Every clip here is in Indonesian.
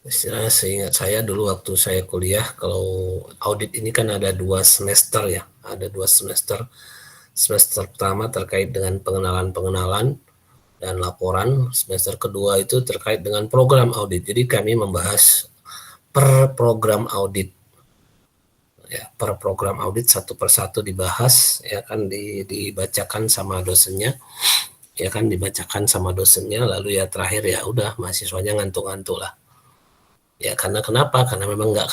istilahnya seingat saya dulu waktu saya kuliah, kalau audit ini kan ada 2 semester ya, ada 2 semester. Semester pertama terkait dengan pengenalan-pengenalan dan laporan, semester kedua itu terkait dengan program audit. Jadi kami membahas per program audit, ya, per program audit satu persatu dibahas, ya kan, dibacakan sama dosennya, ya kan, dibacakan sama dosennya, lalu ya terakhir ya udah mahasiswanya ngantuk-ngantuk lah. Ya karena kenapa? Karena memang nggak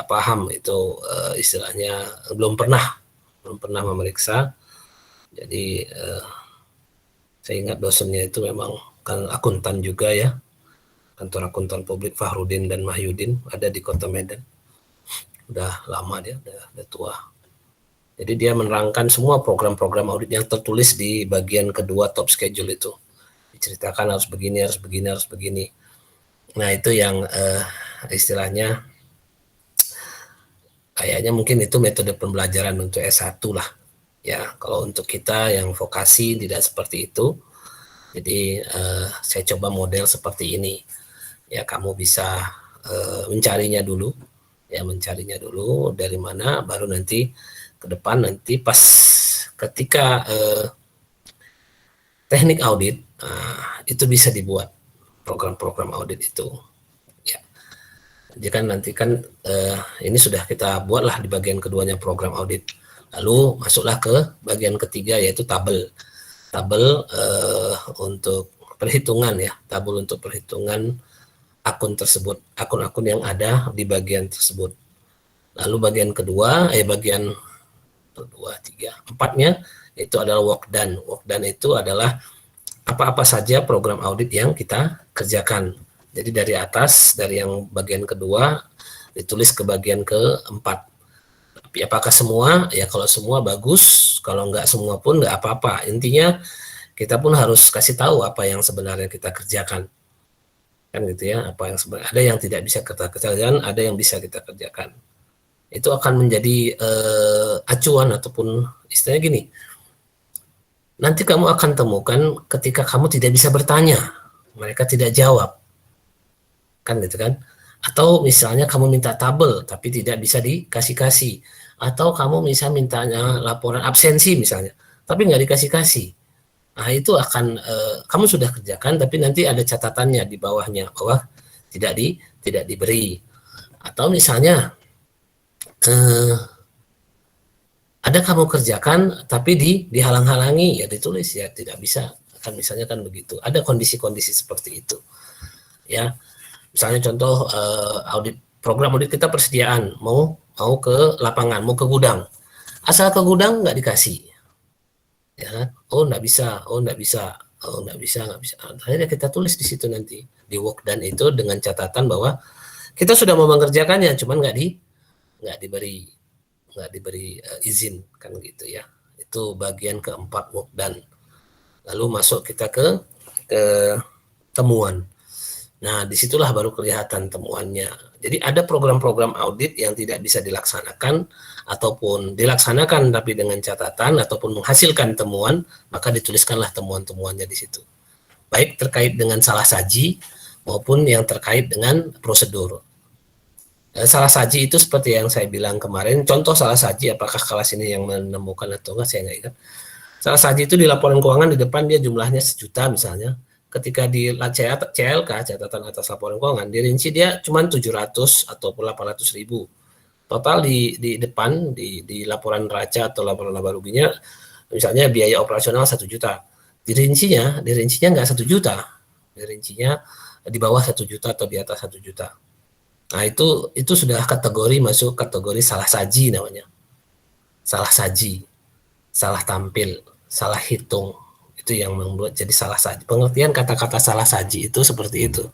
paham itu, istilahnya belum pernah memeriksa. Jadi saya ingat dosennya itu memang kan akuntan juga ya, kantor akuntan publik Fahrudin dan Mahyudin, ada di Kota Medan. Udah lama dia, udah tua. Jadi dia menerangkan semua program-program audit yang tertulis di bagian kedua top schedule itu. Diceritakan harus begini, harus begini, harus begini. Nah itu yang istilahnya kayaknya mungkin itu metode pembelajaran untuk S1 lah. Ya, kalau untuk kita yang vokasi tidak seperti itu. Jadi saya coba model seperti ini. Ya, kamu bisa mencarinya dulu. Ya, mencarinya dulu dari mana, baru nanti ke depan nanti pas ketika teknik audit, itu bisa dibuat program-program audit itu. Ya, jadi kan nanti kan ini sudah kita buatlah di bagian keduanya program audit. Lalu masuklah ke bagian ketiga yaitu tabel. Tabel untuk perhitungan ya, tabel untuk perhitungan akun tersebut, akun-akun yang ada di bagian tersebut. Lalu bagian kedua, bagian 2, 3, 4-nya itu adalah work done. Work done itu adalah apa-apa saja program audit yang kita kerjakan. Jadi dari atas, dari yang bagian kedua ditulis ke bagian keempat. Tapi apakah semua? Ya kalau semua bagus, kalau nggak semua pun nggak apa-apa. Intinya kita pun harus kasih tahu apa yang sebenarnya kita kerjakan. Kan gitu ya, apa yang sebenarnya ada yang tidak bisa kita kerjakan, ada yang bisa kita kerjakan. Itu akan menjadi acuan ataupun istilahnya gini. Nanti kamu akan temukan ketika kamu tidak bisa bertanya, mereka tidak jawab. Kan gitu kan? Atau misalnya kamu minta tabel tapi tidak bisa dikasih-kasih. Atau kamu bisa mintanya laporan absensi misalnya, tapi nggak dikasih-kasih. Nah itu akan kamu sudah kerjakan tapi nanti ada catatannya di bawahnya bahwa tidak diberi. Atau misalnya ada kamu kerjakan tapi dihalang-halangi, ya ditulis ya tidak bisa. Kan misalnya kan begitu. Ada kondisi-kondisi seperti itu. Ya. Misalnya contoh audit program audit kita persediaan mau ke lapangan, mau ke gudang. Asal ke gudang nggak dikasih. Ya kan? Oh nggak bisa, oh nggak bisa, oh nggak bisa, nggak bisa. Akhirnya kita tulis di situ nanti di work done itu dengan catatan bahwa kita sudah mau mengerjakannya, cuman nggak diberi izin kan gitu ya. Itu bagian keempat work done. Lalu masuk kita ke temuan. Nah, disitulah baru kelihatan temuannya. Jadi ada program-program audit yang tidak bisa dilaksanakan ataupun dilaksanakan tapi dengan catatan ataupun menghasilkan temuan, maka dituliskanlah temuan-temuannya di situ. Baik terkait dengan salah saji maupun yang terkait dengan prosedur. Salah saji itu seperti yang saya bilang kemarin, contoh salah saji, apakah kelas ini yang menemukan atau enggak, saya nggak ingat. Salah saji itu di laporan keuangan di depan dia jumlahnya 1 juta misalnya. Ketika di CLK, catatan atas laporan keuangan, dirinci dia cuma 700 ataupun 800 ribu. Total di depan, di laporan neraca atau laporan laba ruginya, misalnya biaya operasional 1 juta. Dirincinya nggak 1 juta, dirincinya di bawah 1 juta atau di atas 1 juta. Nah itu sudah masuk kategori salah saji namanya. Salah saji, salah tampil, salah hitung. Itu yang membuat jadi salah saji. Pengertian kata-kata salah saji itu seperti itu.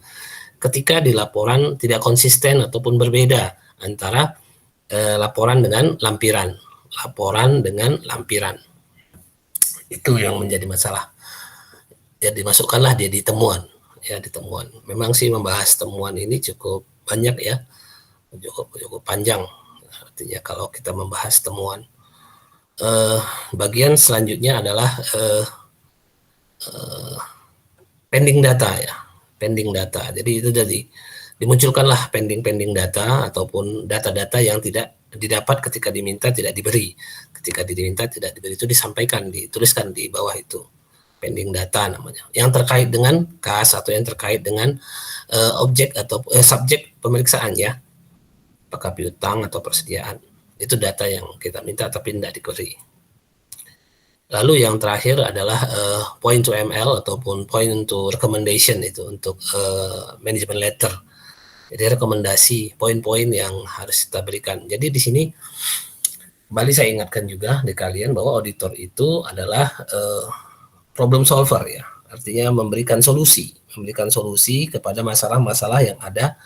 Ketika di laporan tidak konsisten ataupun berbeda antara laporan dengan lampiran. Laporan dengan lampiran. Itu yang menjadi masalah. Ya dimasukkanlah dia di temuan. Ya di temuan. Memang sih membahas temuan ini cukup banyak ya. Cukup panjang. Artinya kalau kita membahas temuan. bagian selanjutnya adalah pending data ya, pending data. Jadi itu jadi dimunculkanlah pending data ataupun data-data yang tidak didapat ketika diminta tidak diberi. Ketika diminta tidak diberi itu disampaikan, dituliskan di bawah itu pending data namanya. Yang terkait dengan kas atau yang terkait dengan objek atau subjek pemeriksaan ya, apakah piutang atau persediaan. Itu data yang kita minta tapi tidak diberi. Lalu yang terakhir adalah point to ML ataupun point to recommendation, itu untuk management letter. Jadi rekomendasi poin-poin yang harus kita berikan. Jadi di sini kembali saya ingatkan juga di kalian bahwa auditor itu adalah problem solver ya. Artinya memberikan solusi kepada masalah-masalah yang ada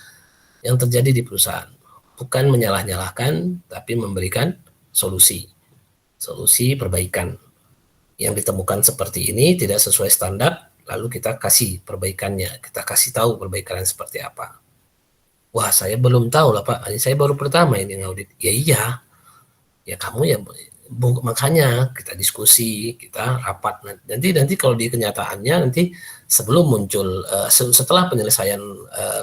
yang terjadi di perusahaan. Bukan menyalah-nyalahkan, tapi memberikan solusi perbaikan. Yang ditemukan seperti ini tidak sesuai standar, lalu kita kasih perbaikannya, kita kasih tahu perbaikannya seperti apa. Wah, saya belum tahu lah Pak, saya baru pertama ini ngaudit. Ya iya, ya kamu ya, makanya kita diskusi, kita rapat. Nanti kalau di kenyataannya nanti sebelum muncul, setelah penyelesaian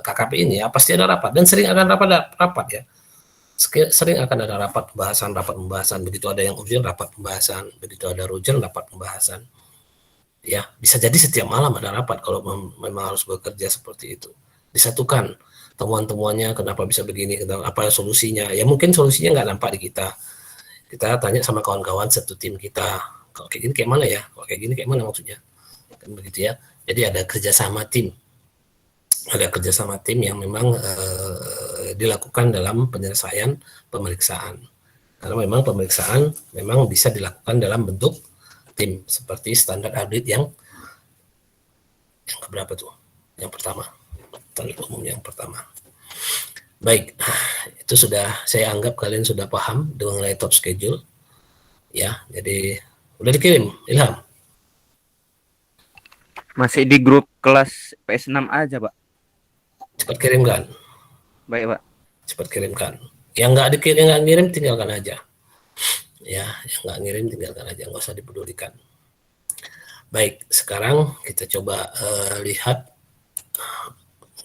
KKP ini ya pasti ada rapat, dan sering akan rapat ya. Sering akan ada rapat pembahasan, begitu ada yang urgent rapat pembahasan, begitu ada urgent rapat pembahasan. Ya, bisa jadi setiap malam ada rapat kalau memang harus bekerja seperti itu. Disatukan temuan-temuannya, kenapa bisa begini, apa solusinya. Ya mungkin solusinya nggak nampak di kita. Kita tanya sama kawan-kawan satu tim kita, kalau kayak gini kayak mana ya, kalau kayak gini kayak mana maksudnya. Kan begitu ya. Jadi ada kerjasama tim. Yang memang dilakukan dalam penyelesaian pemeriksaan. Karena memang pemeriksaan memang bisa dilakukan dalam bentuk tim, seperti standar audit yang keberapa tuh? Yang pertama, standar umum yang pertama. Baik, itu sudah, saya anggap kalian sudah paham dengan top schedule. Ya, jadi udah dikirim, Ilham? Masih di grup kelas PS6 aja, Pak. Cepat kirimkan. Baik, Pak. Cepat kirimkan. Yang nggak ngirim tinggalkan aja. Ya, yang nggak ngirim tinggalkan aja, nggak usah dipedulikan. Baik, sekarang kita coba lihat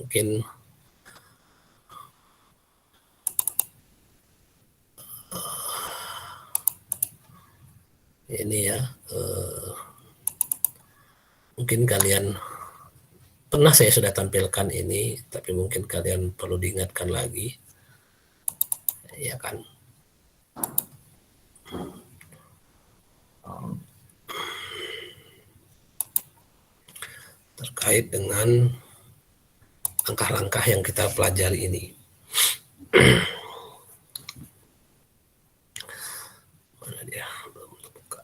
mungkin ini ya, mungkin kalian pernah saya sudah tampilkan ini, tapi mungkin kalian perlu diingatkan lagi, ya kan? Terkait dengan langkah-langkah yang kita pelajari ini. Mana dia? Belum terbuka.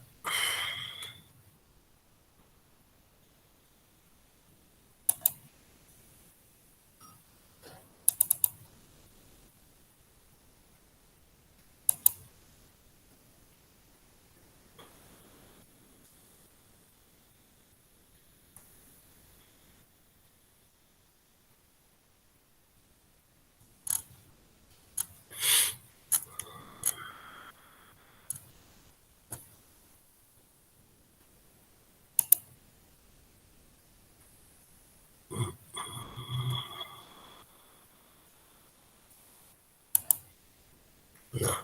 Nah,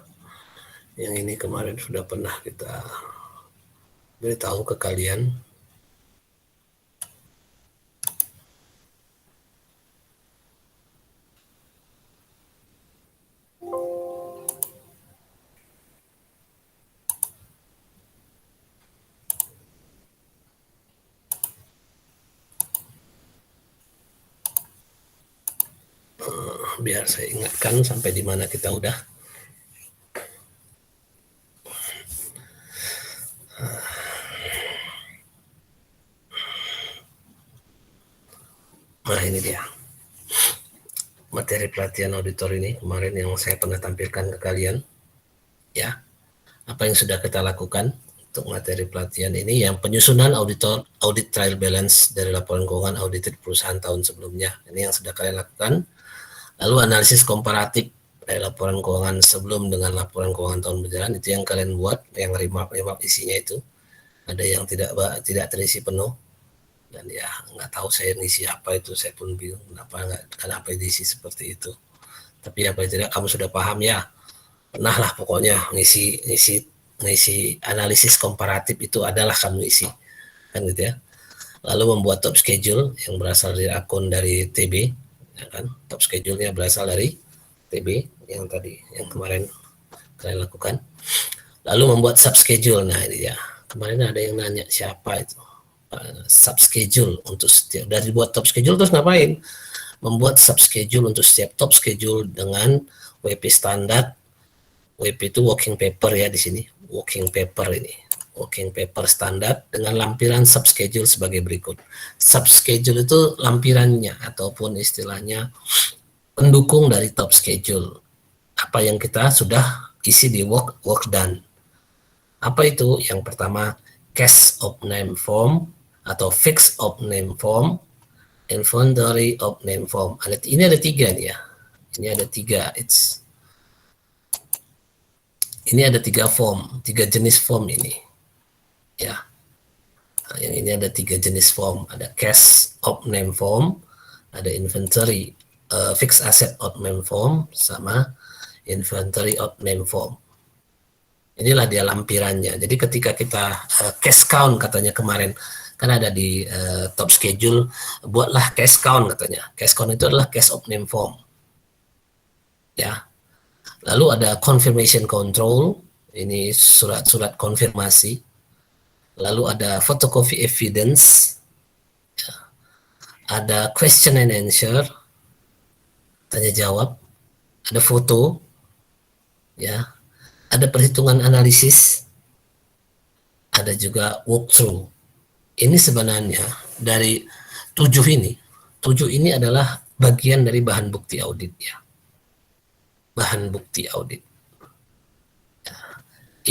yang ini kemarin sudah pernah kita beritahu ke kalian. Biar saya ingatkan sampai di mana kita udah. Nah, ini dia materi pelatihan auditor ini kemarin yang saya pernah tampilkan ke kalian. Ya, apa yang sudah kita lakukan untuk materi pelatihan ini, yang penyusunan audit trial balance dari laporan keuangan audited perusahaan tahun sebelumnya. Ini yang sudah kalian lakukan. Lalu analisis komparatif dari laporan keuangan sebelum dengan laporan keuangan tahun berjalan, itu yang kalian buat, yang remap isinya itu ada yang tidak terisi penuh, dan ya nggak tahu saya ngisi apa itu, saya pun bingung kenapa diisi seperti itu. Tapi apa tidak kamu sudah paham ya, pernah lah pokoknya ngisi analisis komparatif itu adalah kamu isi, kan gitu ya. Lalu membuat top schedule yang berasal dari akun dari TB, ya kan, top schedule-nya berasal dari TB yang tadi, yang kemarin kalian lakukan. Lalu membuat subschedule. Nah ini ya, kemarin ada yang nanya siapa itu subschedule untuk setiap, dari buat top schedule terus ngapain? Membuat subschedule untuk setiap top schedule dengan WP standar. WP itu working paper ya, di sini working paper, ini working paper standar dengan lampiran subschedule sebagai berikut. Subschedule itu lampirannya ataupun istilahnya pendukung dari top schedule, apa yang kita sudah isi di work done. Apa itu? Yang pertama, case of name form atau fix of name form, inventory of name form. Ini ada 3 nih ya. Ini ada 3. Ini ada 3 form, 3 jenis form ini. Ya. Nah, yang ini ada 3 jenis form. Ada case of name form, ada inventory fixed asset of name form, sama inventory of name form. Inilah dia lampirannya. Jadi ketika kita cash count katanya kemarin, kan ada di top schedule, buatlah cash count katanya. Cash count itu adalah cash of name form. Ya. Lalu ada confirmation control, ini surat-surat konfirmasi. Lalu ada photocopy evidence. Ya. Ada question and answer, tanya jawab. Ada foto. Ya. Ada perhitungan analisis. Ada juga walkthrough. Ini sebenarnya dari 7 ini adalah bagian dari bahan bukti audit ya. Bahan bukti audit. Ya.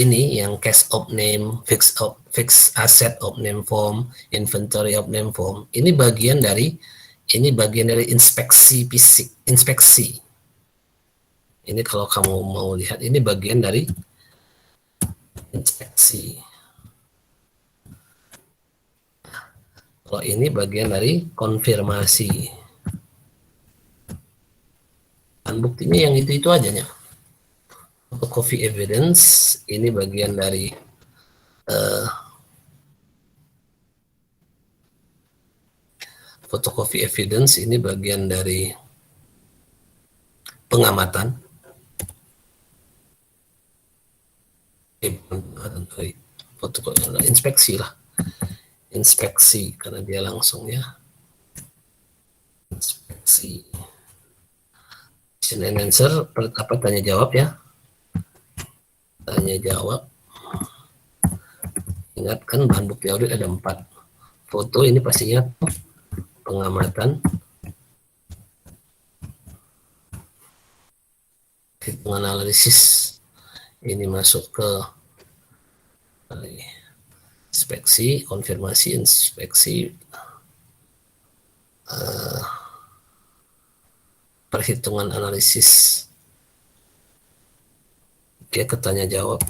Ini yang case of name, fixed asset of name form, inventory of name form. Ini bagian dari inspeksi fisik, inspeksi. Ini kalau kamu mau lihat, ini bagian dari inspeksi. Kalau ini bagian dari konfirmasi. Dan buktinya yang itu aja ya. Photocopy evidence, ini bagian dari photocopy evidence, ini bagian dari pengamatan. Inspeksi lah. Inspeksi karena dia langsung ya. Inspeksi. Question and answer, apa tanya jawab ya. Tanya jawab. Ingat kan bahan bukti audit ada 4. Foto ini pastinya pengamatan. Hitungan analisis ini masuk ke inspeksi, konfirmasi, inspeksi, perhitungan analisis, dia ketanya jawab.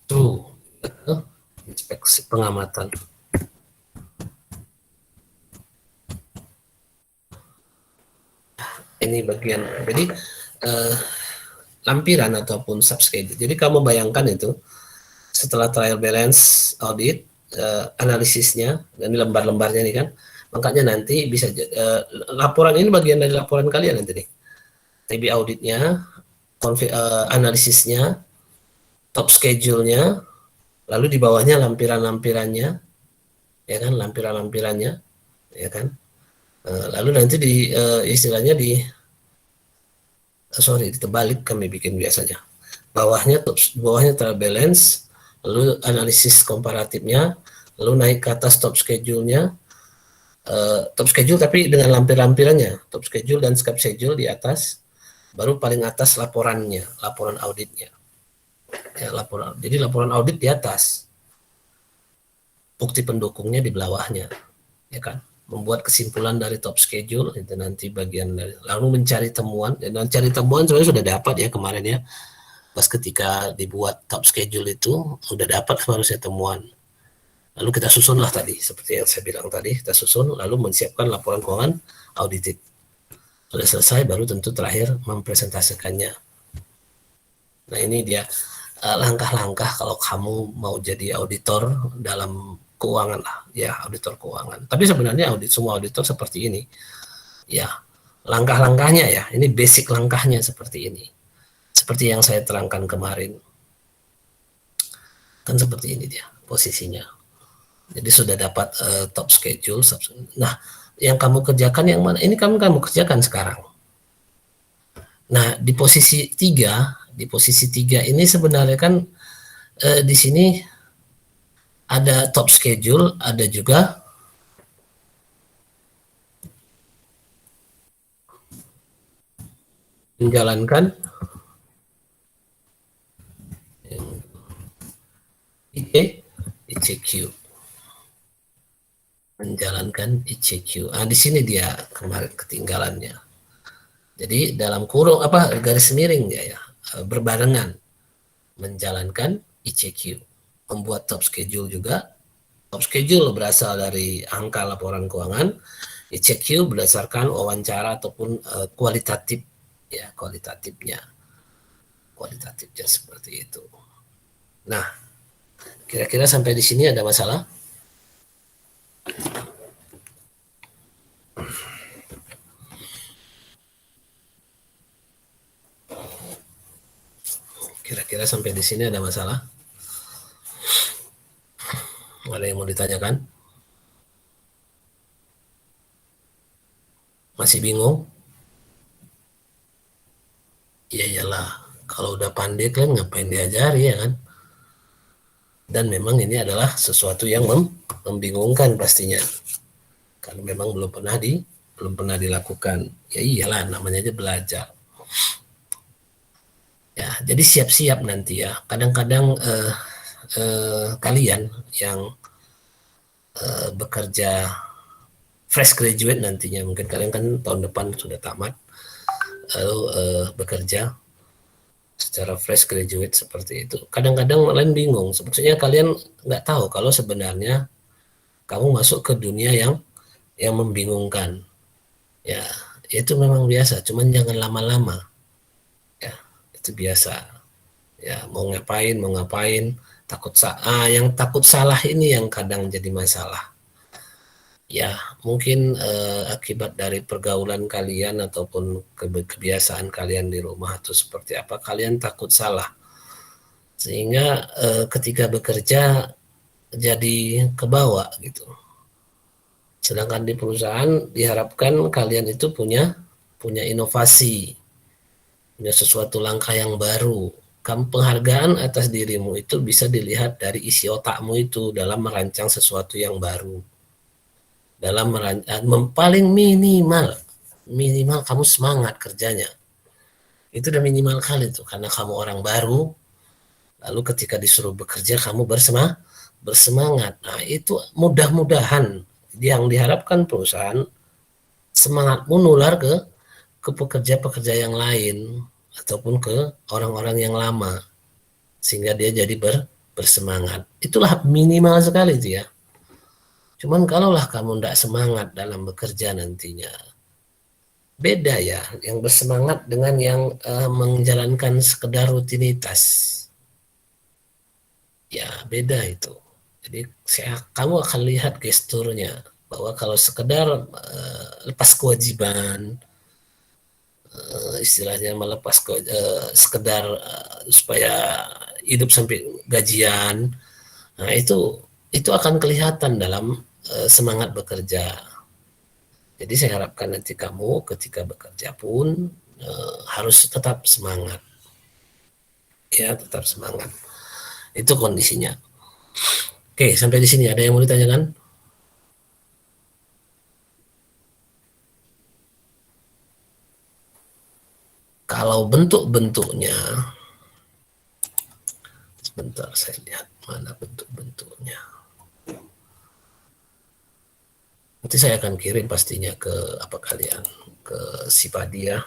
True, inspeksi, pengamatan. Ini bagian, jadi lampiran ataupun subschedule. Jadi kamu bayangkan itu setelah trial balance audit, analisisnya, dan ini lembar-lembarnya nih kan, makanya nanti bisa laporan ini bagian dari laporan kalian nanti nih. TB auditnya, analisisnya, top schedule-nya, lalu di bawahnya lampiran-lampirannya, ya kan, lampiran-lampirannya, ya kan. Lalu nanti istilahnya terbalik kami bikin biasanya. Bawahnya trial balance, lalu analisis komparatifnya, lalu naik ke atas top schedule-nya, top schedule tapi dengan lampir-lampirannya, top schedule dan scope schedule di atas, baru paling atas laporannya, laporan auditnya. Ya, jadi laporan audit di atas, bukti pendukungnya di bawahnya, ya kan. membuat kesimpulan dari top schedule itu nanti bagian dari, lalu mencari temuan, dan mencari temuan sebenarnya sudah dapat ya kemarin ya, pas ketika dibuat top schedule itu sudah dapat harusnya temuan, lalu kita susunlah tadi seperti yang saya bilang tadi, kita susun lalu menyiapkan laporan keuangan audited. Sudah selesai baru tentu terakhir mempresentasikannya. Nah ini dia langkah-langkah kalau kamu mau jadi auditor dalam keuangan lah ya, auditor keuangan. Tapi sebenarnya semua auditor seperti ini ya, langkah-langkahnya ya, ini basic langkahnya seperti ini, seperti yang saya terangkan kemarin kan, seperti ini dia posisinya. Jadi sudah dapat top schedule. Nah yang kamu kerjakan yang mana, ini kamu kerjakan sekarang. Nah di posisi 3 ini sebenarnya kan di sini ada top schedule, ada juga menjalankan ICQ, menjalankan ICQ. Nah di sini dia kemarin ketinggalannya. Jadi dalam kurung garis miring ya, berbarengan menjalankan ICQ, membuat top schedule juga. Top schedule berasal dari angka laporan keuangan, ICQ berdasarkan wawancara ataupun kualitatif ya, kualitatifnya seperti itu. Nah, kira-kira sampai di sini ada masalah? Kira-kira sampai di sini ada masalah? Ada yang mau ditanyakan? Masih bingung? Ya iyalah, kalau udah pandai kan ngapain diajari ya kan? Dan memang ini adalah sesuatu yang membingungkan pastinya, karena memang belum pernah dilakukan. Ya iyalah, namanya aja belajar. Ya, jadi siap-siap nanti ya. Kadang-kadang kalian yang bekerja fresh graduate nantinya, mungkin kalian kan tahun depan sudah tamat, lalu bekerja secara fresh graduate seperti itu. Kadang-kadang kalian bingung, sebetulnya kalian nggak tahu kalau sebenarnya kamu masuk ke dunia yang membingungkan. Ya, itu memang biasa, cuman jangan lama-lama. Ya, itu biasa. Ya, mau ngapain, yang takut salah ini yang kadang jadi masalah. Ya, mungkin akibat dari pergaulan kalian ataupun kebiasaan kalian di rumah atau seperti apa, kalian takut salah. Sehingga ketika bekerja jadi kebawa gitu. Sedangkan di perusahaan diharapkan kalian itu punya inovasi, punya sesuatu langkah yang baru. Penghargaan atas dirimu itu bisa dilihat dari isi otakmu itu dalam merancang sesuatu yang baru. Dalam paling minimal kamu semangat kerjanya. Itu udah minimal kali tuh, karena kamu orang baru, lalu ketika disuruh bekerja kamu bersemangat. Nah itu mudah-mudahan yang diharapkan perusahaan semangatmu nular ke pekerja-pekerja yang lain ataupun ke orang-orang yang lama, sehingga dia jadi bersemangat. Itulah minimal sekali itu ya. Cuman kalaulah kamu tidak semangat dalam bekerja nantinya, beda ya yang bersemangat dengan yang menjalankan sekedar rutinitas. Ya beda itu. Jadi kamu akan lihat gesturnya, bahwa kalau sekedar lepas kewajiban, istilahnya melepas sekedar supaya hidup sampai gajian, nah itu akan kelihatan dalam semangat bekerja. Jadi saya harapkan nanti kamu ketika bekerja pun harus tetap semangat, ya tetap semangat. Itu kondisinya. Oke, sampai di sini ada yang mau ditanyakan? Kalau bentuk-bentuknya, sebentar saya lihat mana bentuk-bentuknya. Nanti saya akan kirim pastinya ke apa kalian, ke si Padia,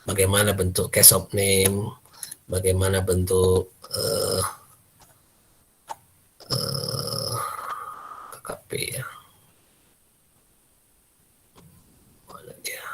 bagaimana bentuk case of name, bagaimana bentuk KKP ya. Mana dia?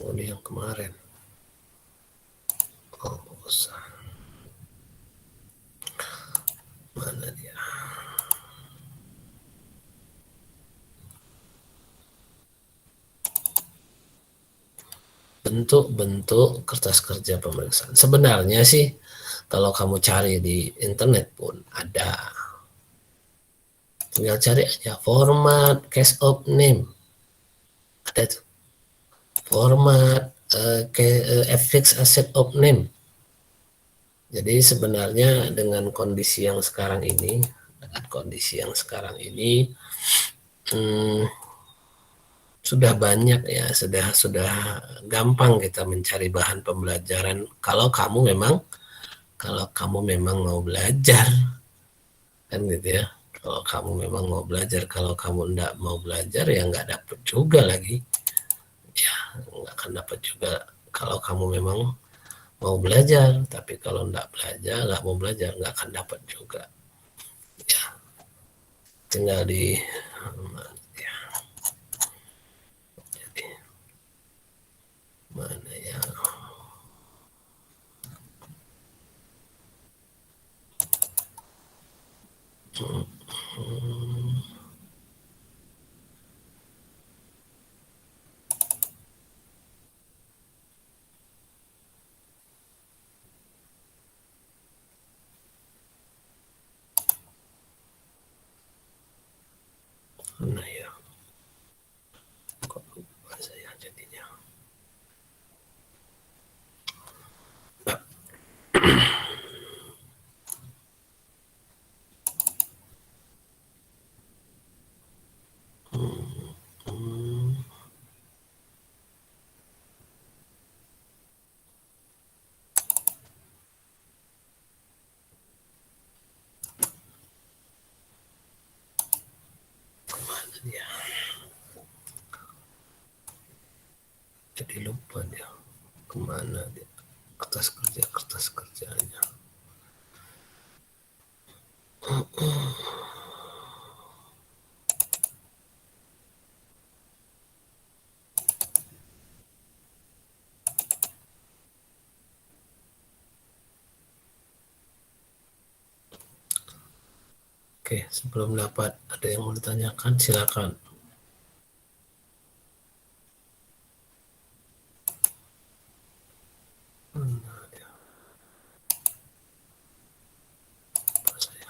Oh, ini yang kemarin. Oh, usah. Mana dia? Bentuk-bentuk kertas kerja pemeriksaan. Sebenarnya sih kalau kamu cari di internet pun ada. Tinggal cari aja format case of name. Ada tuh. Format FX asset of name. Jadi sebenarnya dengan kondisi yang sekarang ini, hmm, sudah banyak ya, sudah gampang kita mencari bahan pembelajaran kalau kamu memang mau belajar, kan gitu ya. Kalau kamu memang mau belajar, kalau kamu enggak mau belajar ya nggak dapet juga lagi, ya nggak akan dapat juga. Kalau kamu memang mau belajar, tapi kalau enggak belajar, nggak mau belajar, nggak akan dapat juga. Ya, tinggal di ya, jadi, mana ya? Mana ya? Kok lupa saya jadinya. Mana dia? Jadi lupa dia. Kemana dia? Kertas kerjanya. Oke, sebelum dapat ada yang mau ditanyakan, silakan. Mana dia? Lupa saya.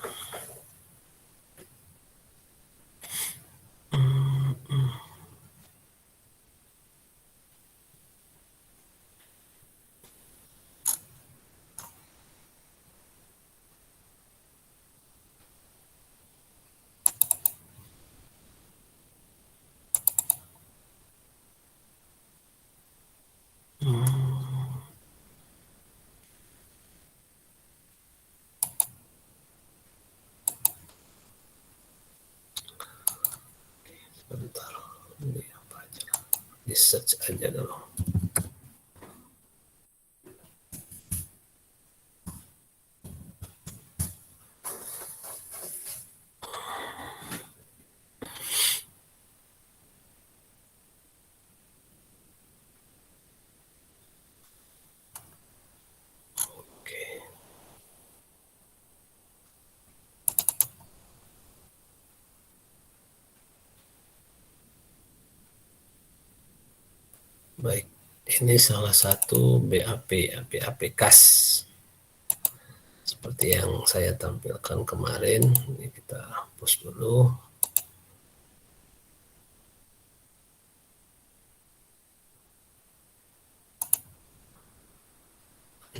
Sebentar. Ini apa aja? Di search aja dulu. Oke. Baik. Ini salah satu BAP ya, BAP KAS. Seperti yang saya tampilkan kemarin. Ini kita hapus dulu.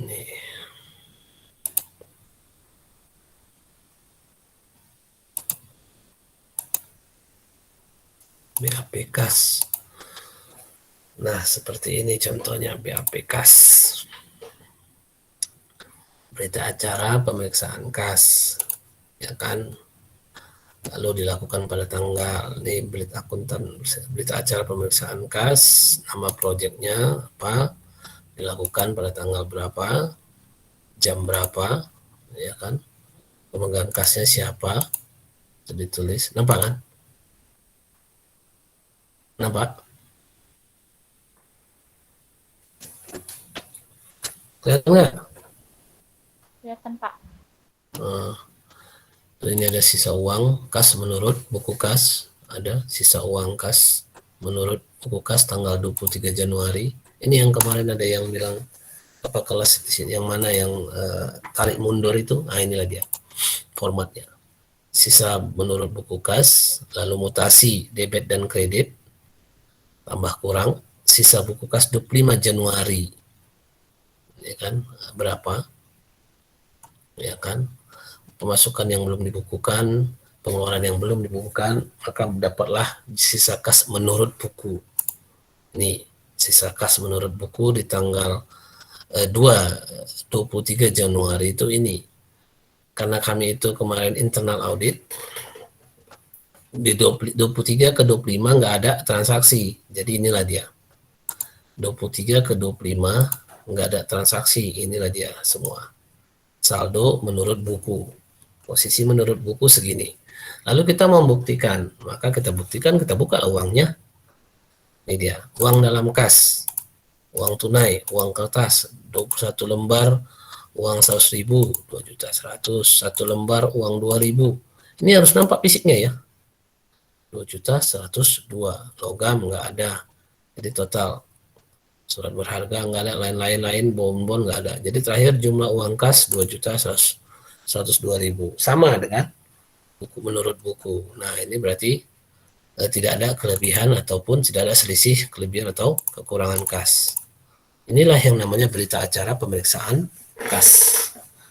Ini BAP kas. Nah, seperti ini contohnya BAP kas. Berita acara pemeriksaan kas, ya kan? Lalu dilakukan pada tanggal, ini berita akuntan, berita acara pemeriksaan kas, nama proyeknya apa, dilakukan pada tanggal berapa, jam berapa, ya kan? Pemegang kasnya siapa, itu ditulis. Nampak kan? Nampak? Kelihatan nggak? Kelihatan, Pak. Ini ada sisa uang kas menurut buku kas, ada sisa uang kas menurut buku kas tanggal 23 Januari. Ini yang kemarin ada yang bilang apa kelas yang mana yang tarik mundur itu. Nah, inilah dia formatnya. Sisa menurut buku kas, lalu mutasi debit dan kredit tambah kurang, sisa buku kas 25 Januari. Ya kan? Berapa? Ya kan? Pemasukan yang belum dibukukan, pengeluaran yang belum dibukukan, maka dapatlah sisa kas menurut buku. Ini sisa kas menurut buku di tanggal 23 Januari itu ini. Karena kami itu kemarin internal audit, di 23 ke 25 nggak ada transaksi. Jadi inilah dia. 23 ke 25 nggak ada transaksi. Inilah dia semua. Saldo menurut buku. Posisi menurut buku segini. Lalu kita membuktikan, maka kita buktikan, kita buka uangnya. Ini dia, uang dalam kas, uang tunai, uang kertas, 21 lembar, uang 100.000, 2.100.000, 1 lembar, uang 2.000. Ini harus nampak fisiknya ya. 2.102, logam nggak ada. Jadi total surat berharga nggak ada, lain-lain, bon-bon nggak ada. Jadi terakhir jumlah uang kas 2.102.000, sama dengan buku menurut buku. Nah, ini berarti tidak ada kelebihan ataupun tidak ada selisih kelebihan atau kekurangan kas. Inilah yang namanya berita acara pemeriksaan kas.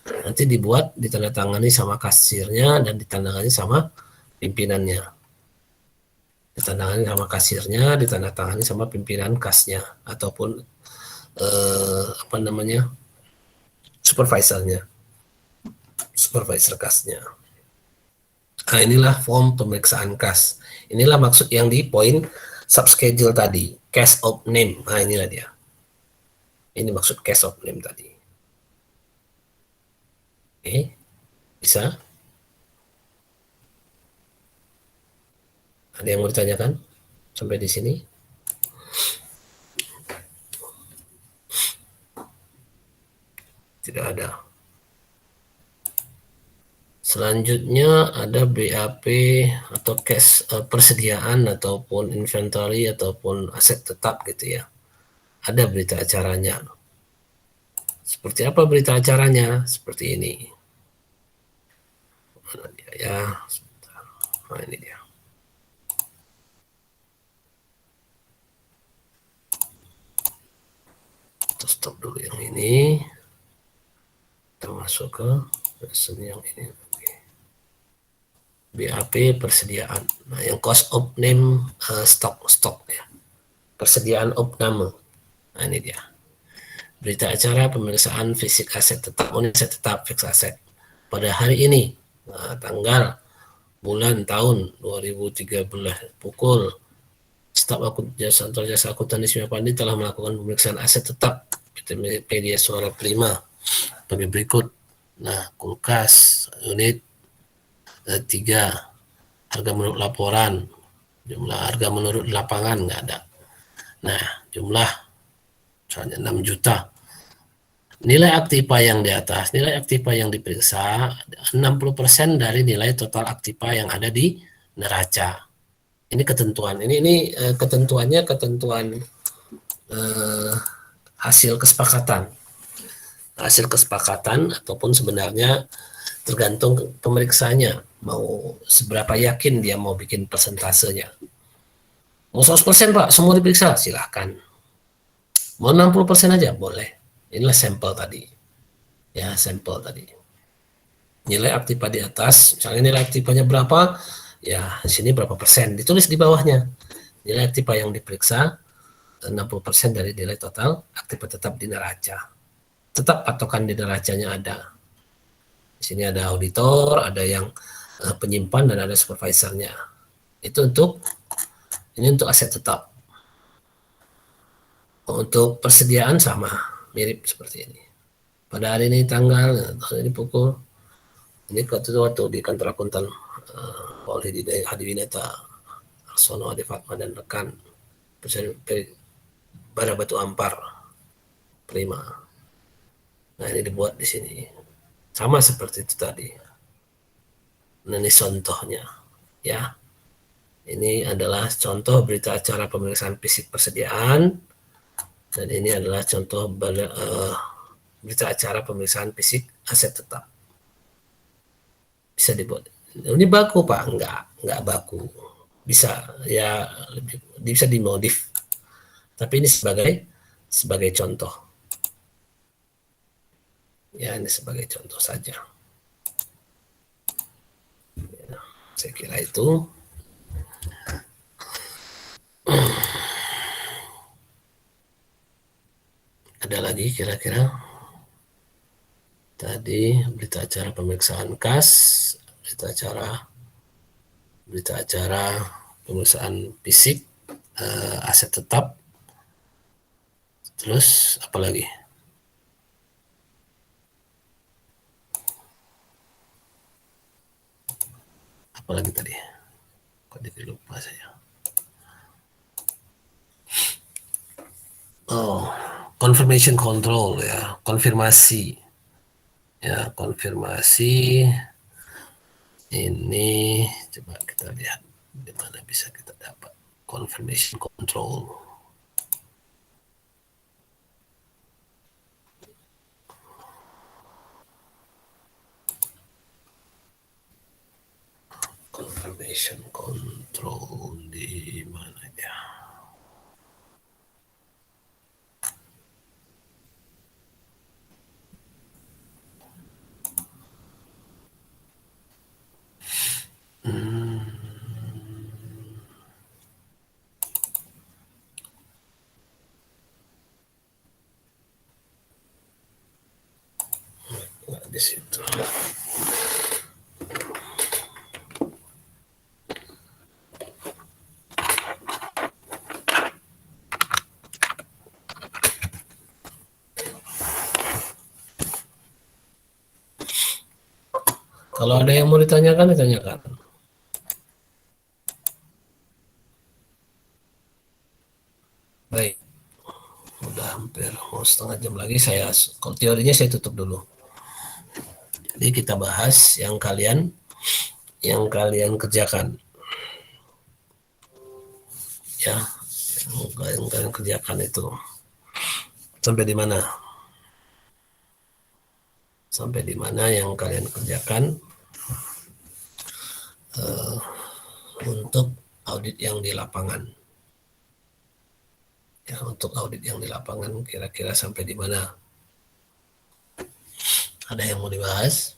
Nanti dibuat, ditandatangani sama kasirnya dan ditandatangani sama pimpinannya. Ditandatangani sama kasirnya, ditandatangani sama pimpinan kasnya ataupun supervisor kasnya. Nah, inilah form pemeriksaan kas. Inilah maksud yang di poin subschedule tadi, case of name. Nah, inilah dia. Ini maksud case of name tadi. Oke, bisa? Ada yang mau ditanyakan sampai di sini? Tidak ada. Selanjutnya ada BAP atau cash persediaan ataupun inventory ataupun aset tetap gitu ya. Ada berita acaranya. Seperti apa berita acaranya? Seperti ini. Mana dia ya? Sebentar. Nah, ini dia. Kita stop dulu yang ini. Kita masuk ke lesson yang ini. BAP persediaan. Nah, yang cost of name stok ya. Persediaan opname. Nah, ini dia. Berita acara pemeriksaan fisik aset tetap, aset tetap fix aset. Pada hari ini, tanggal, bulan, tahun 2013, pukul staf jasa akuntan Ismia Pandi telah melakukan pemeriksaan aset tetap media suara prima bagi berikut. Nah, kulkas, unit 3, harga menurut laporan, jumlah harga menurut lapangan nggak ada. Nah, jumlah misalnya 6 juta. Nilai aktiva yang di atas, nilai aktiva yang diperiksa 60% dari nilai total aktiva yang ada di neraca. Ini ketentuan. Ini ketentuannya ketentuan hasil kesepakatan. Hasil kesepakatan ataupun sebenarnya tergantung pemeriksanya mau seberapa yakin dia mau bikin persentasenya. Mau 100% Pak, semua diperiksa, silahkan. Mau 60% aja, boleh. Inilah sampel tadi. Ya, sampel tadi. Nilai aktiva di atas, misalnya nilai aktivanya berapa, ya sini berapa persen, ditulis di bawahnya. Nilai aktiva yang diperiksa 60% dari nilai total aktiva tetap di neraca. Tetap patokan di neracanya ada. Di sini ada auditor, ada yang penyimpan, dan ada supervisornya. Itu ini untuk aset tetap. Untuk persediaan sama, mirip seperti ini. Pada hari ini tanggal, ini pukul, ini waktu di kantor akuntan Paul Hadiwinata, Arsono, Ade Fatma, dan rekan Bara Batu Ampar Prima. Nah, ini dibuat di sini. Sama seperti itu tadi. Nah, ini contohnya. Ya. Ini adalah contoh berita acara pemeriksaan fisik persediaan. Dan ini adalah contoh berita acara pemeriksaan fisik aset tetap. Bisa dibuat. Ini baku, Pak? Enggak baku. Bisa, ya, bisa dimodif. Tapi ini sebagai contoh. Ya, ini sebagai contoh saja. Ya, saya kira itu. Ada lagi kira-kira? Tadi berita acara pemeriksaan kas, berita acara pemeriksaan fisik aset tetap. Terus apa lagi? Apa lagi tadi? Kok jadi lupa saya. Oh, confirmation control, ya, konfirmasi. Ya, konfirmasi. Ini coba kita lihat di mana bisa kita dapat confirmation control. Confirmation control di mana ya? Nggak di situ. Kalau ada yang mau ditanyakan, ditanyakan. Baik, udah hampir mau setengah jam lagi. Kalau teorinya saya tutup dulu. Jadi kita bahas yang kalian kerjakan. Ya, yang kalian kerjakan itu sampai di mana? Sampai di mana yang kalian kerjakan untuk audit yang di lapangan. Ya, untuk audit yang di lapangan kira-kira sampai di mana? Ada yang mau dibahas?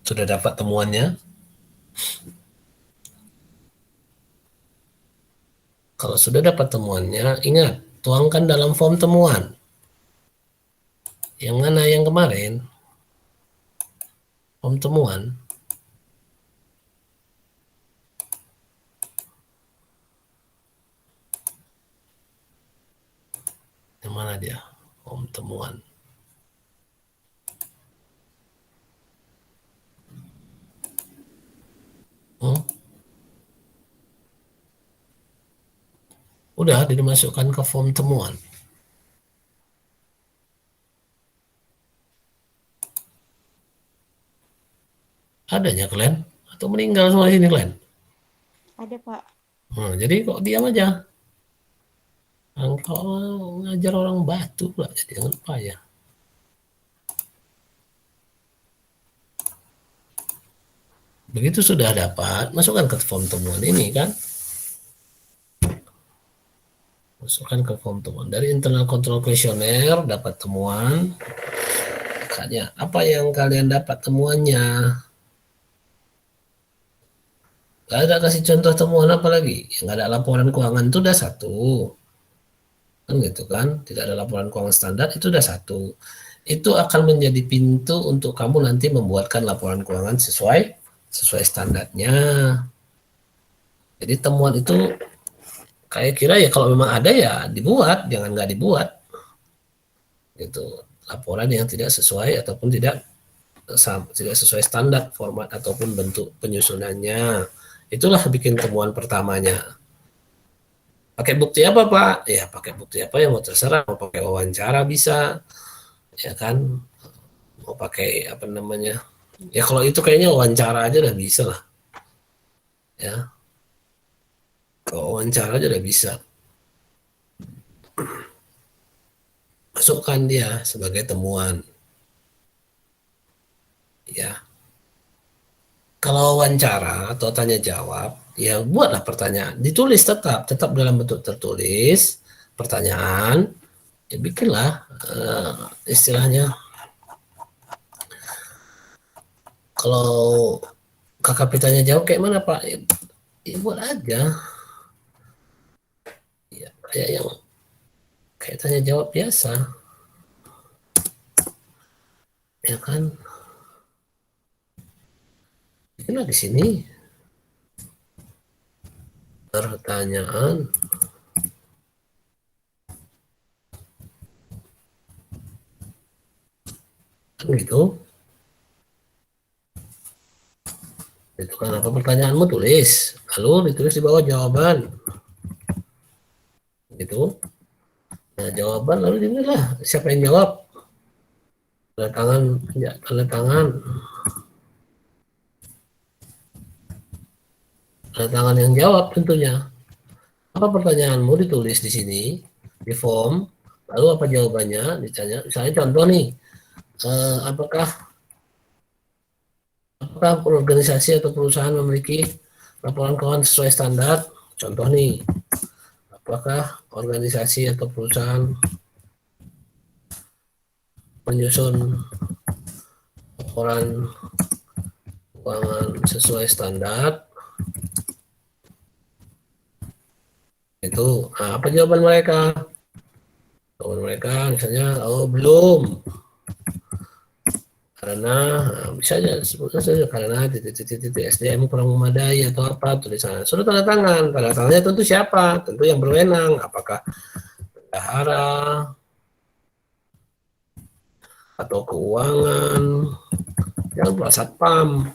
Sudah dapat temuannya? Kalau sudah dapat temuannya, ingat, tuangkan dalam form temuan. Yang mana yang kemarin? Form temuan. Yang mana dia? Form temuan. Udah dimasukkan ke form temuan. Adanya kalian? Atau meninggal semua sini kalian? Ada, Pak. Nah, jadi kok diam aja? Kalau ngajar orang batu pula, jadi jangan lupa ya. Begitu sudah dapat, masukkan ke form temuan ini kan. Masukkan ke form temuan. Dari internal control questionnaire dapat temuan Kakaknya, apa yang kalian dapat temuannya? Gak ada kasih contoh temuan apa lagi? Yang nggak ada laporan keuangan itu udah satu. Kan gitu kan, tidak ada laporan keuangan standar itu udah satu. Itu akan menjadi pintu untuk kamu nanti membuatkan laporan keuangan sesuai standarnya. Jadi temuan itu kayak kira ya kalau memang ada ya dibuat, jangan nggak dibuat. Gitu. Laporan yang tidak sesuai ataupun tidak sesuai standar format ataupun bentuk penyusunannya. Itulah bikin temuan pertamanya. Pakai bukti apa, Pak? Ya, pakai bukti apa yang mau terserah. Mau pakai wawancara bisa, ya kan? Mau pakai apa namanya? Ya kalau itu kayaknya wawancara aja udah bisa lah. Ya, kalau wawancara aja udah bisa. Masukkan dia sebagai temuan. Ya, kalau wawancara atau tanya jawab, ya buatlah pertanyaan. Ditulis tetap dalam bentuk tertulis pertanyaan. Ya bikinlah istilahnya. Kalau kakak tanya jawab kayak mana Pak? Ya buat aja. Ya, kayak tanya jawab biasa. Ya kan? Bikinlah di sini pertanyaan. Kan gitu. Itu kan apa pertanyaanmu tulis. Lalu ditulis di bawah jawaban. Gitu. Nah, jawaban lalu ditulislah siapa yang jawab. Tanda tangan, ya, tanda tangan. Tanda tangan yang jawab tentunya. Apa pertanyaanmu ditulis di sini di form. Lalu apa jawabannya ditanya. Misalnya contoh nih, apakah organisasi atau perusahaan memiliki laporan keuangan sesuai standar? Contoh nih, apakah organisasi atau perusahaan menyusun laporan keuangan sesuai standar? Itu apa jawaban mereka? Jawaban mereka misalnya, oh belum, karena bisa aja sebutkan saja karena titik SDM kurang memadai atau apa tulisan. Sudah tanda tangan, tanda tangannya tentu siapa? Tentu yang berwenang. Apakah bendahara atau keuangan? Yang Pak Satpam.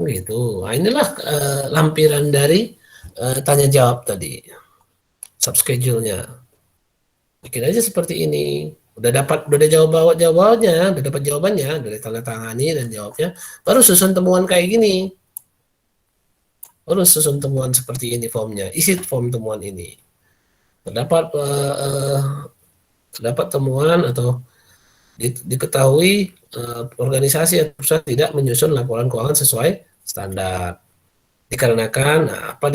Gitu. Nah, inilah lampiran dari tanya jawab tadi, subschedule-nya. Bikin aja seperti ini. Udah ada jawabannya, udah dapat jawabannya, udah tanda tangani dan jawabnya. Baru susun temuan kayak gini. Baru susun temuan seperti ini formnya. Isi form temuan ini. Terdapat temuan atau diketahui organisasi atau perusahaan tidak menyusun laporan keuangan sesuai standar. Dikarenakan apa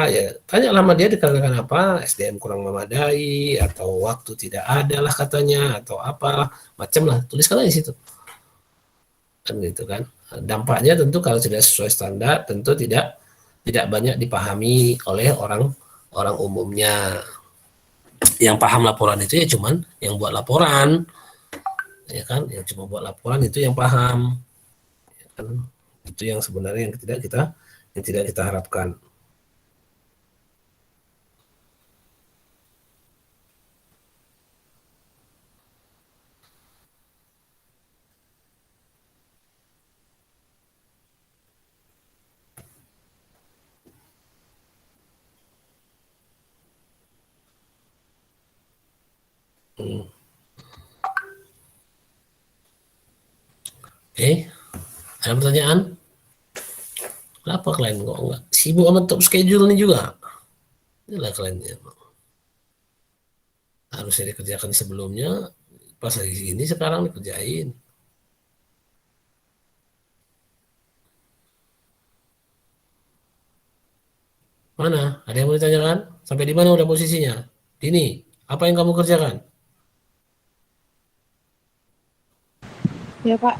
ya tanya lama dia dikarenakan apa, SDM kurang memadai atau waktu tidak ada lah katanya atau apa macam lah, tuliskan aja di situ kan gitu kan. Dampaknya tentu kalau tidak sesuai standar tentu tidak banyak dipahami oleh orang umumnya. Yang paham laporan itu ya cuman yang buat laporan, ya kan, yang cuma buat laporan itu yang paham, ya kan? Itu yang sebenarnya yang tidak kita harapkan. Oke, ada pertanyaan? Kenapa kalian kok enggak sibuk sama top schedule ini juga? Inilah kliennya. Harusnya dikerjakan sebelumnya, pas lagi ini sekarang dikerjain. Mana? Ada yang mau ditanyakan? Sampai di mana udah posisinya? Ini, apa yang kamu kerjakan? Ya Pak.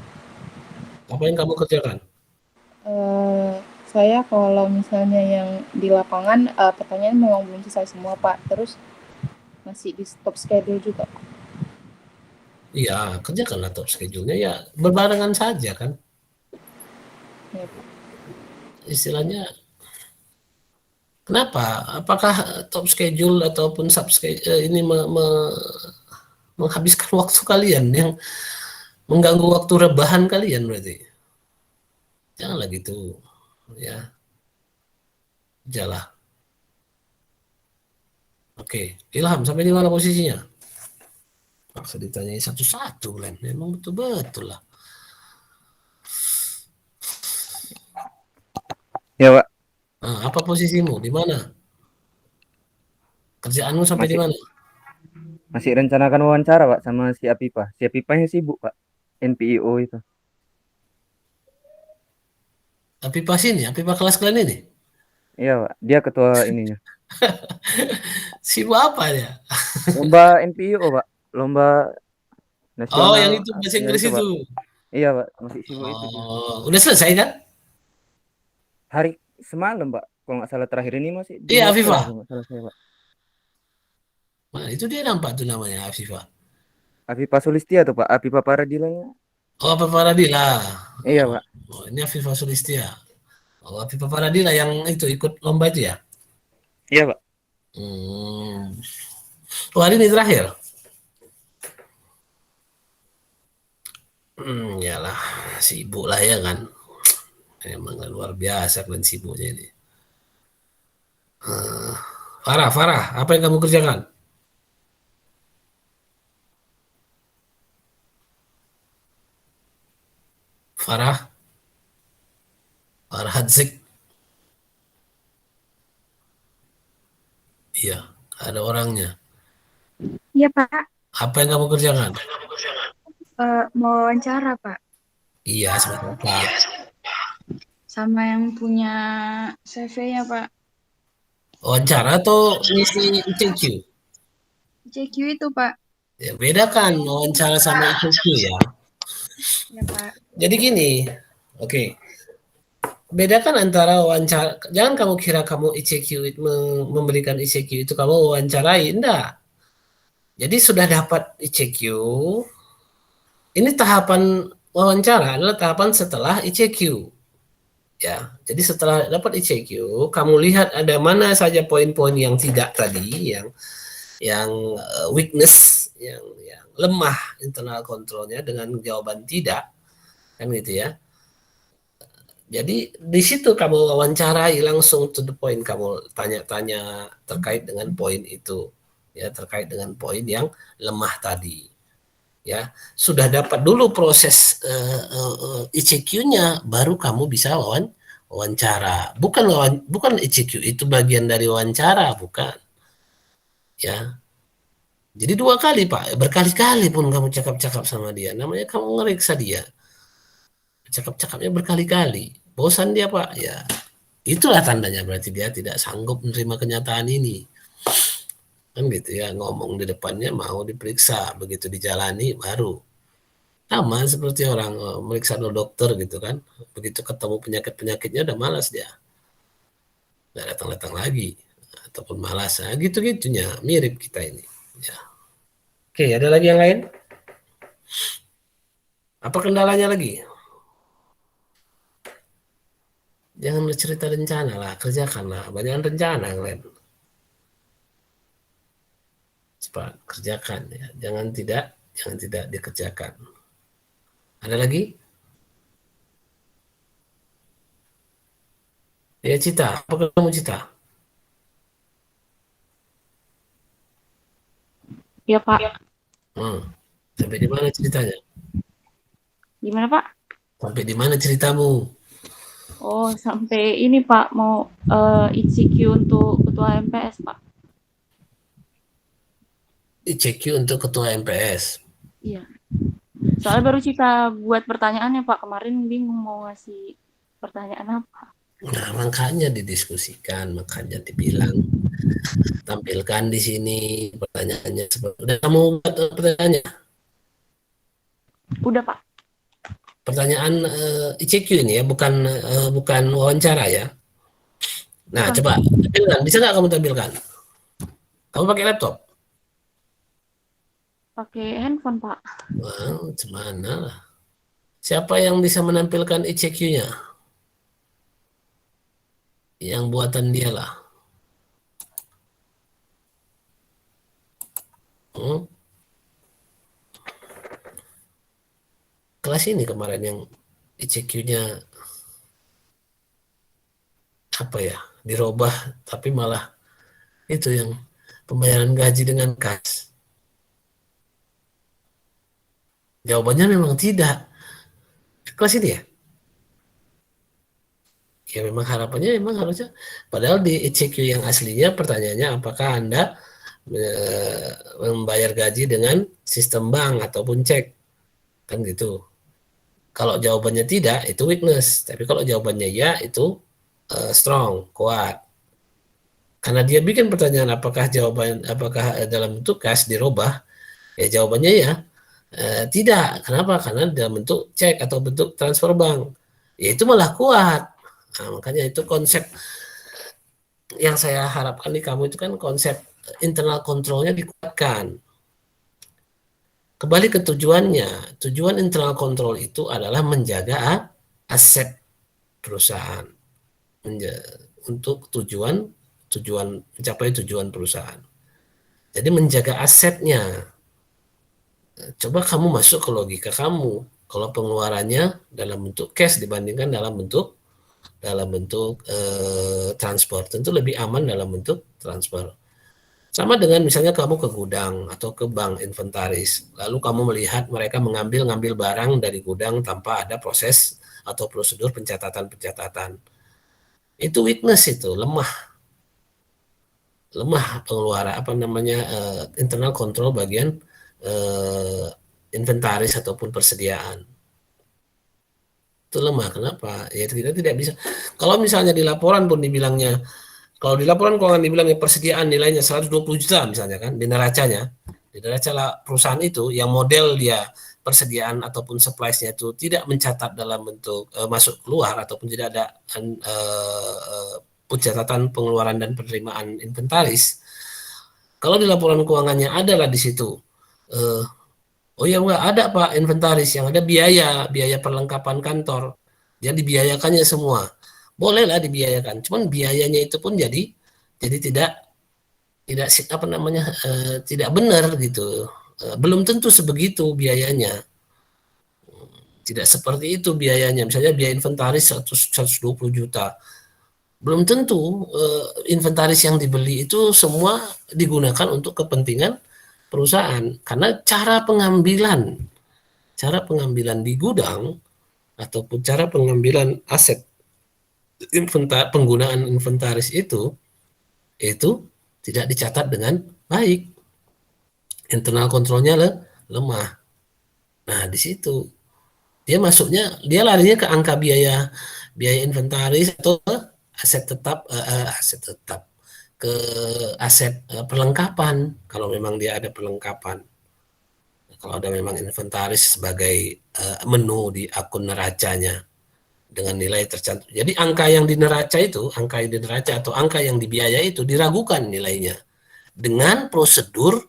Apa yang kamu kerjakan? Saya kalau misalnya yang di lapangan pertanyaan memang belum selesai semua Pak. Terus masih di stop schedule juga Pak. Iya, kerjakanlah top schedule-nya ya berbarengan saja kan. Ya Pak. Istilahnya kenapa? Apakah top schedule ataupun sub schedule ini menghabiskan waktu kalian yang mengganggu waktu rebahan kalian berarti? Janganlah gitu ya. Jalah. Oke, Ilham sampai di mana posisinya? Paksa ditanyai satu-satu, Len. Memang betul-betul lah. Ya, Pak. Nah, apa posisimu? Di mana? Kerjaanmu sampai di Masih mana? masih rencanakan wawancara, Pak, sama si Apipa. Si Apipanya sibuk, Pak. NPIO itu. Apipa sini, Apipa kelas kalian ini. Iya, Pak. Dia ketua ininya. Sibuk apa ya? Lomba NPIO, Pak. Lomba Oh, yang nasional. itu bahasa Ya Inggris itu, itu. Pak. Iya, Pak. Masih sibuk itu dia. Oh, udah selesai kan? Hari semalam, Pak. Kalau nggak salah terakhir ini masih di Iya, hotel, Afifa. kalau nggak salah saya, Pak. Nah, itu dia nampak tuh namanya Afifa. Apipa Sulistia tuh, Pak. Apipa Paradilanya. Oh, Afifa Paradila. Iya, Pak. Oh, ini Afifa Sulistia. Oh, Afifa Paradila yang itu ikut lomba itu ya? Iya, Pak. Hmm. Oh, hari ini terakhir. Yalah, sibuk lah ya kan. Emang luar biasa kan sibuknya ini. Farah, Farah, apa yang kamu kerjakan? Farah, Farah Zik. Iya, ada orangnya. Iya Pak. Apa yang kamu kerjakan? Mau wawancara Pak, Iya, sama Pak. sama yang punya CV-nya Pak. Wawancara atau ngisi ICQ? CQ itu Pak. Ya, beda kan wawancara sama ICQ ya. Ya Pak. Jadi gini, oke. Bedakan antara wawancara, jangan kamu kira kamu ICQ memberikan ICQ itu kamu wawancarai, enggak. Jadi sudah dapat ICQ, ini tahapan wawancara adalah tahapan setelah ICQ. Ya, jadi setelah dapat ICQ, kamu lihat ada mana saja poin-poin yang tidak tadi, yang weakness, yang lemah internal kontrolnya dengan jawaban tidak, kan gitu ya. Jadi di situ kamu wawancarai langsung to the point, kamu tanya-tanya terkait dengan poin itu, ya terkait dengan poin yang lemah tadi. Ya, sudah dapat dulu proses ICQ-nya, baru kamu bisa wawancara. Bukan ICQ itu bagian dari wawancara, bukan. Ya, jadi dua kali Pak, berkali-kali pun kamu cakap-cakap sama dia, namanya kamu ngeriksa dia. Cakap-cakapnya berkali-kali, bosan dia Pak, ya itulah tandanya berarti dia tidak sanggup menerima kenyataan ini. Kan gitu ya, ngomong di depannya mau diperiksa, begitu dijalani baru. Sama seperti orang meriksa dokter gitu kan, begitu ketemu penyakit-penyakitnya udah malas dia, nggak datang-datang lagi, ataupun malas, nah, gitu-gitunya, mirip kita ini. Ya. Oke, ada lagi yang lain? Apa kendalanya lagi? Jangan bercerita rencana lah, kerjakanlah. Banyak rencana kalian. Cepat kerjakan ya. Jangan tidak dikerjakan. Ada lagi? Ya Cita, apa kamu Cita? Ya Pak. Hmm. Sampai di mana ceritanya? Gimana Pak? Sampai di mana ceritamu? Oh, sampai ini Pak mau ICQ untuk ketua MPS Pak. ICQ untuk ketua MPS. Iya. Soalnya baru kita buat pertanyaannya Pak. Kemarin bingung mau ngasih pertanyaan apa. Nah, makanya didiskusikan, makanya dibilang tampilkan di sini pertanyaannya seperti udah kamu buat pertanyaannya. Udah Pak. pertanyaan ICQ ini ya, bukan wawancara ya. Nah, Bukan, coba Pak. tampilkan. Bisa nggak kamu tampilkan? Kamu pakai laptop? Pakai handphone, Pak. Wah, gimana lah. Siapa yang bisa menampilkan ICQ-nya? Yang buatan dia lah. Hmm? Kelas ini kemarin yang ICQ-nya apa ya, dirubah, tapi malah itu yang pembayaran gaji dengan kas. Jawabannya memang tidak. Kelas ini ya? Ya memang harapannya memang harusnya. Padahal di ICQ yang aslinya pertanyaannya apakah Anda membayar gaji dengan sistem bank ataupun cek. Kan gitu. Kalau jawabannya tidak, itu weakness. Tapi kalau jawabannya ya, itu strong, kuat. Karena dia bikin pertanyaan apakah dalam bentuk cash dirubah, ya jawabannya ya tidak. Kenapa? Karena dalam bentuk cek atau bentuk transfer bank. Ya itu malah kuat. Nah, makanya itu konsep yang saya harapkan di kamu itu kan konsep internal kontrolnya dikuatkan. Kembali ke tujuannya. Tujuan internal control itu adalah menjaga aset perusahaan untuk tujuan mencapai tujuan perusahaan. Jadi menjaga asetnya. Coba kamu masuk ke logika kamu. Kalau pengeluarannya dalam bentuk cash dibandingkan dalam bentuk transfer, tentu lebih aman dalam bentuk transfer. Sama dengan misalnya kamu ke gudang atau ke bank inventaris, lalu kamu melihat mereka ngambil barang dari gudang tanpa ada proses atau prosedur pencatatan. Itu weakness, itu lemah pengeluaran internal control bagian eh, inventaris ataupun persediaan. Itu lemah. Kenapa? Ya kita tidak bisa. Kalau misalnya di laporan pun dibilangnya, kalau di laporan keuangan dibilangnya persediaan nilainya 120 juta misalnya kan, di neracanya, perusahaan itu yang model dia persediaan ataupun supplies-nya itu tidak mencatat dalam bentuk masuk keluar ataupun tidak ada pencatatan pengeluaran dan penerimaan inventaris. Kalau di laporan keuangannya adalah di situ, oh ya enggak ada Pak inventaris, yang ada biaya perlengkapan kantor, yang dibiayakannya semua. Bolehlah dibiayakan, cuman biayanya itu pun jadi tidak tidak benar gitu. Belum tentu sebegitu biayanya. Tidak seperti itu biayanya. Misalnya biaya inventaris 120 juta. Belum tentu inventaris yang dibeli itu semua digunakan untuk kepentingan perusahaan, karena cara pengambilan di gudang ataupun cara pengambilan aset penggunaan inventaris itu tidak dicatat dengan baik, internal kontrolnya lemah. Nah di situ dia larinya ke angka biaya inventaris atau aset tetap ke aset perlengkapan kalau memang dia ada perlengkapan. Kalau ada memang inventaris sebagai menu di akun neracanya dengan nilai tercantum. Jadi angka yang di neraca atau angka yang dibiaya itu diragukan nilainya dengan prosedur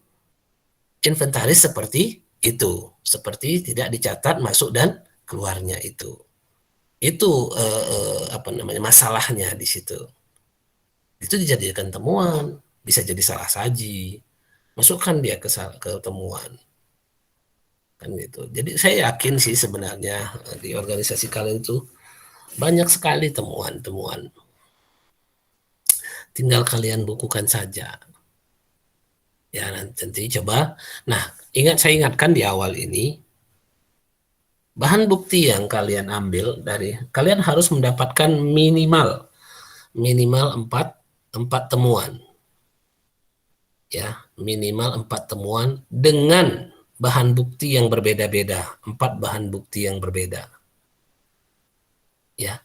inventaris seperti itu, seperti tidak dicatat masuk dan keluarnya itu. Itu masalahnya di situ. Itu dijadikan temuan, bisa jadi salah saji. Masukkan dia ke temuan. Kan gitu. Jadi saya yakin sih sebenarnya di organisasi kalian itu banyak sekali temuan-temuan. Tinggal kalian bukukan saja. Ya nanti coba. Nah, saya ingatkan di awal ini, bahan bukti yang kalian ambil kalian harus mendapatkan minimal 4 temuan. Ya, minimal 4 temuan dengan bahan bukti yang berbeda-beda, 4 bahan bukti yang berbeda. Ya.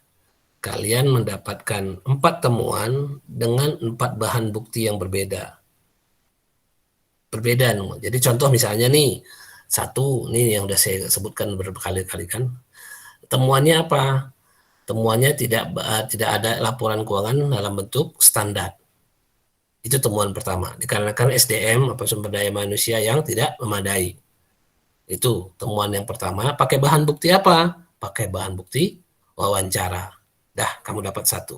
Kalian mendapatkan 4 temuan dengan 4 bahan bukti yang berbeda. Jadi contoh misalnya nih, satu nih yang udah saya sebutkan berkali-kali kan, temuannya apa? Temuannya tidak ada laporan keuangan dalam bentuk standar. Itu temuan pertama, dikarenakan SDM atau sumber daya manusia yang tidak memadai. Itu temuan yang pertama. Pakai bahan bukti apa? Pakai bahan bukti wawancara. Dah, kamu dapat 1.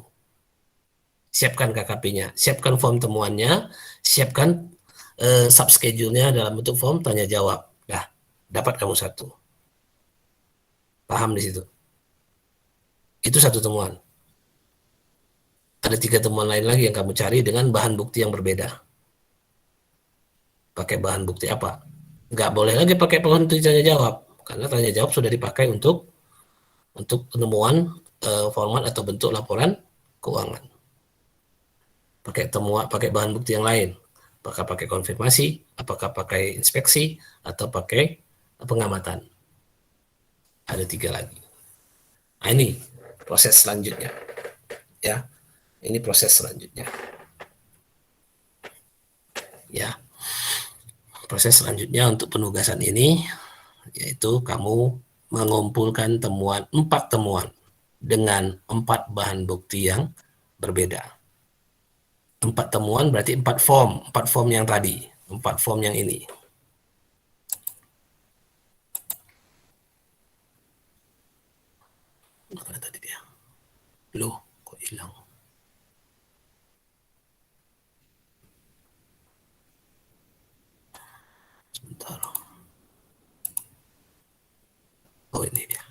Siapkan KKP-nya, siapkan form temuannya, siapkan subschedule-nya dalam bentuk form tanya jawab. Dah, dapat kamu 1. Paham di situ? Itu 1 temuan. Ada 3 temuan lain lagi yang kamu cari dengan bahan bukti yang berbeda. Pakai bahan bukti apa? Nggak boleh lagi pakai bahan bukti tanya jawab, karena tanya jawab sudah dipakai untuk penemuan format atau bentuk laporan keuangan. Pakai bahan bukti yang lain. Apakah pakai konfirmasi, apakah pakai inspeksi, atau pakai pengamatan. Ada 3 lagi. Nah, ini proses selanjutnya. Ya, ini proses selanjutnya. Ya, proses selanjutnya untuk penugasan ini yaitu kamu mengumpulkan 4 temuan dengan 4 bahan bukti yang berbeda. 4 temuan berarti 4 form yang tadi, 4 form yang ini. Mana tadi dia? Loh, kok hilang? Sebentar. Oh, ini dia.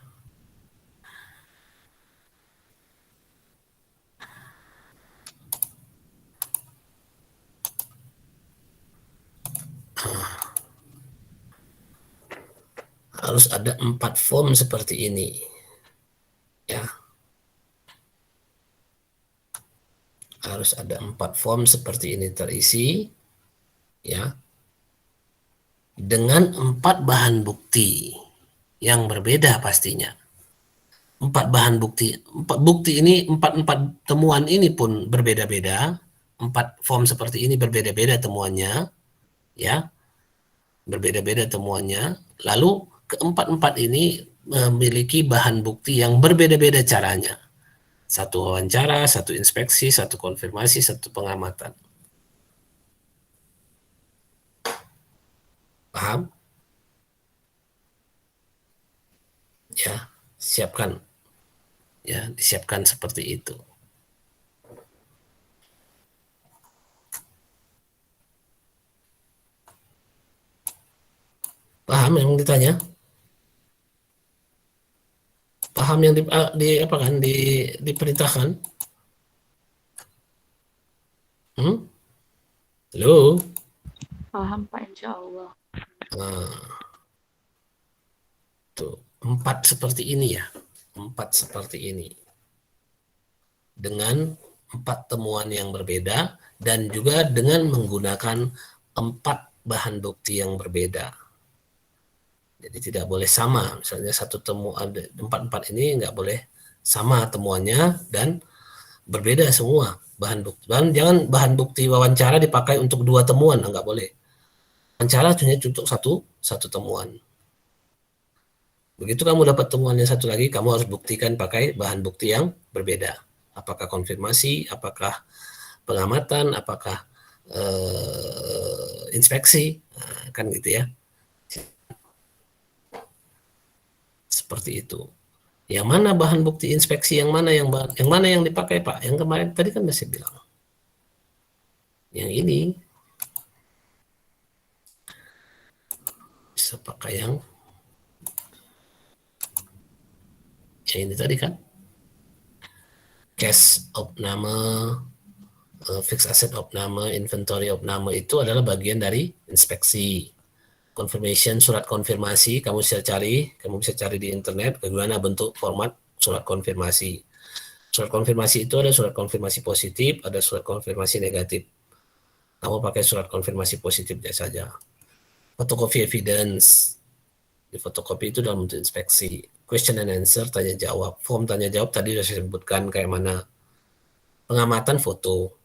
Harus ada 4 form seperti ini. Ya. Harus ada 4 form seperti ini terisi. Ya. Dengan 4 bahan bukti yang berbeda pastinya. 4 bahan bukti. 4 bukti ini, 4 temuan ini pun berbeda-beda. 4 form seperti ini berbeda-beda temuannya. Ya. Berbeda-beda temuannya. Lalu keempat-empat ini memiliki bahan bukti yang berbeda-beda caranya. 1 wawancara, 1 inspeksi, 1 konfirmasi, 1 pengamatan. Paham? Ya, siapkan. Ya, disiapkan seperti itu. Paham yang ditanya? Paham yang apa kan diperintahkan? Halo? Paham Pak, insya Allah. Nah, tuh 4 seperti ini ya, 4 seperti ini dengan 4 temuan yang berbeda dan juga dengan menggunakan 4 bahan bukti yang berbeda. Jadi tidak boleh sama, misalnya 1 temuan 4 ini nggak boleh sama temuannya dan berbeda semua bahan bukti. Dan jangan bahan bukti wawancara dipakai untuk 2 temuan, nggak boleh. Wawancara hanya untuk satu temuan. Begitu kamu dapat temuannya 1 lagi, kamu harus buktikan pakai bahan bukti yang berbeda. Apakah konfirmasi, apakah pengamatan, apakah inspeksi, nah, kan gitu ya. Seperti itu. Yang mana bahan bukti inspeksi, yang mana yang dipakai Pak? Yang kemarin tadi kan masih bilang. Yang ini bisa pakai yang ini tadi kan. Cash opname, fixed asset opname, inventory opname itu adalah bagian dari inspeksi. Confirmation, surat konfirmasi, kamu bisa cari di internet bagaimana bentuk format surat konfirmasi. Surat konfirmasi itu ada surat konfirmasi positif, ada surat konfirmasi negatif. Kamu pakai surat konfirmasi positifnya saja. Fotokopi evidence, di fotokopi itu dalam bentuk inspeksi. Question and answer, tanya jawab. Form tanya jawab tadi sudah saya sebutkan kayak mana. Pengamatan foto,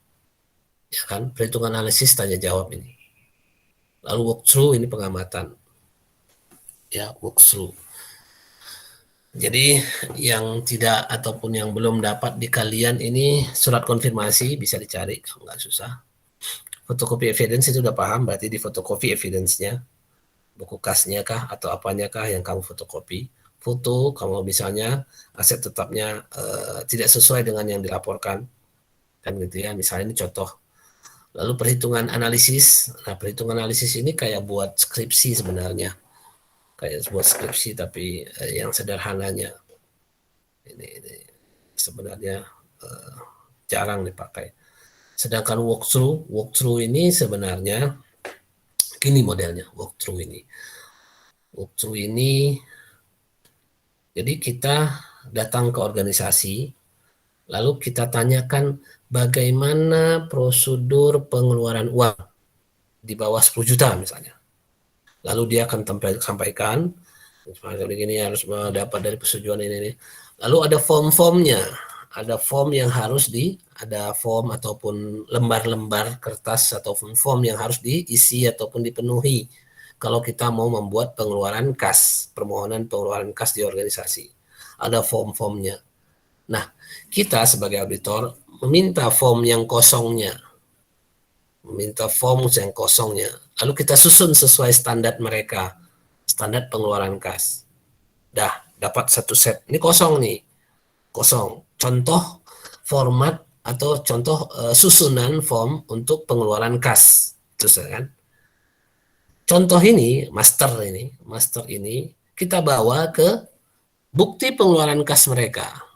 ya kan? Perhitungan analisis tanya jawab ini. Lalu walkthrough ini pengamatan. Ya, walkthrough. Jadi yang tidak ataupun yang belum dapat di kalian ini surat konfirmasi bisa dicari, nggak susah. Fotokopi evidence itu udah paham, berarti di fotokopi evidence-nya, buku kasnya kah atau apanya kah yang kamu fotokopi. Foto, kalau misalnya aset tetapnya tidak sesuai dengan yang dilaporkan, kan gitu ya. Misalnya ini contoh. Lalu perhitungan analisis. Nah, perhitungan analisis ini kayak buat skripsi sebenarnya. Kayak buat skripsi tapi yang sederhananya. Ini sebenarnya jarang dipakai. Sedangkan walkthrough ini sebenarnya gini modelnya walkthrough ini. Walkthrough ini jadi kita datang ke organisasi, lalu kita tanyakan bagaimana prosedur pengeluaran uang di bawah 10 juta misalnya. Lalu dia akan sampaikan, begini harus mendapat dari persetujuan ini. Lalu ada form-formnya, ada form yang harus ada form ataupun lembar-lembar kertas ataupun form yang harus diisi ataupun dipenuhi kalau kita mau membuat pengeluaran kas, permohonan pengeluaran kas di organisasi. Ada form-formnya. Nah, kita sebagai auditor meminta form yang kosongnya. Lalu kita susun sesuai standar mereka, standar pengeluaran kas. Dah, dapat satu set. Ini kosong nih. Kosong. Contoh format atau contoh susunan form untuk pengeluaran kas. Terus kan? Contoh ini, master ini kita bawa ke bukti pengeluaran kas mereka.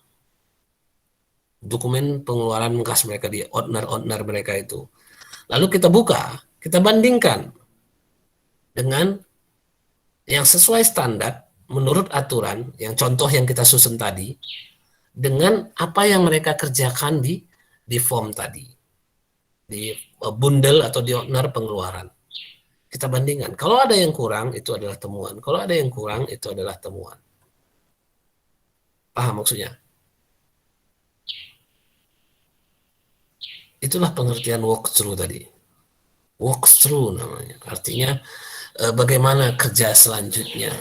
Dokumen pengeluaran kas mereka di ordner mereka itu. Lalu kita buka, kita bandingkan dengan yang sesuai standar menurut aturan, yang contoh yang kita susun tadi, dengan apa yang mereka kerjakan di form tadi, di bundle atau di ordner pengeluaran. Kita bandingkan. Kalau ada yang kurang, itu adalah temuan. Kalau ada yang kurang, itu adalah temuan. Paham maksudnya? Itulah pengertian walkthrough tadi. Walkthrough namanya. Artinya bagaimana kerja selanjutnya.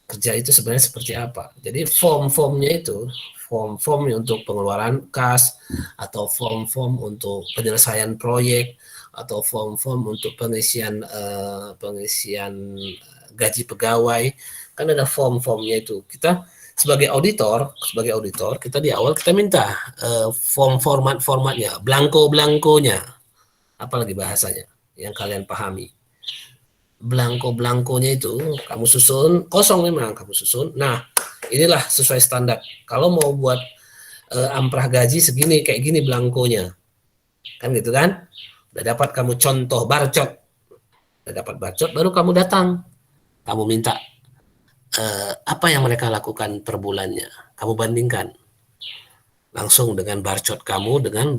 Kerja itu sebenarnya seperti apa. Jadi form-formnya itu, form-form untuk pengeluaran kas, atau form-form untuk penyelesaian proyek, atau form-form untuk pengisian gaji pegawai, kan ada form-formnya itu. Kita sebagai auditor kita di awal kita minta form formatnya, blanko-blankonya, apalagi bahasanya yang kalian pahami. Blanko-blankonya itu kamu susun, kosong memang kamu susun. Nah, inilah sesuai standar. Kalau mau buat amprah gaji segini, kayak gini blankonya. Kan gitu kan? Udah dapat kamu contoh barcot. Udah dapat barcot, baru kamu datang. Kamu minta apa yang mereka lakukan per bulannya. Kamu bandingkan. Langsung dengan barcot kamu, dengan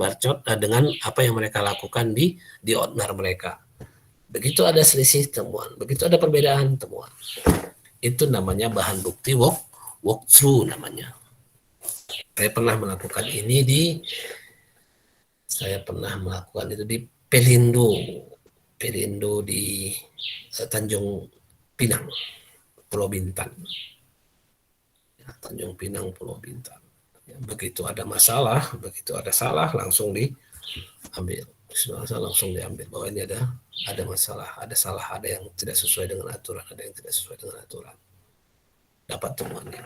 apa yang mereka lakukan di ordner mereka. Begitu ada selisih temuan, begitu ada perbedaan temuan. Itu namanya bahan bukti walkthrough namanya. Saya pernah melakukan itu di Pelindo di Tanjung Pinang, Pulau Bintan. Tanjung Pinang, Pulau Bintan. Begitu ada masalah, begitu ada salah, langsung diambil. Langsung diambil bahwa ini ada masalah, ada salah, ada yang tidak sesuai dengan aturan, ada yang tidak sesuai dengan aturan. Dapat temuannya.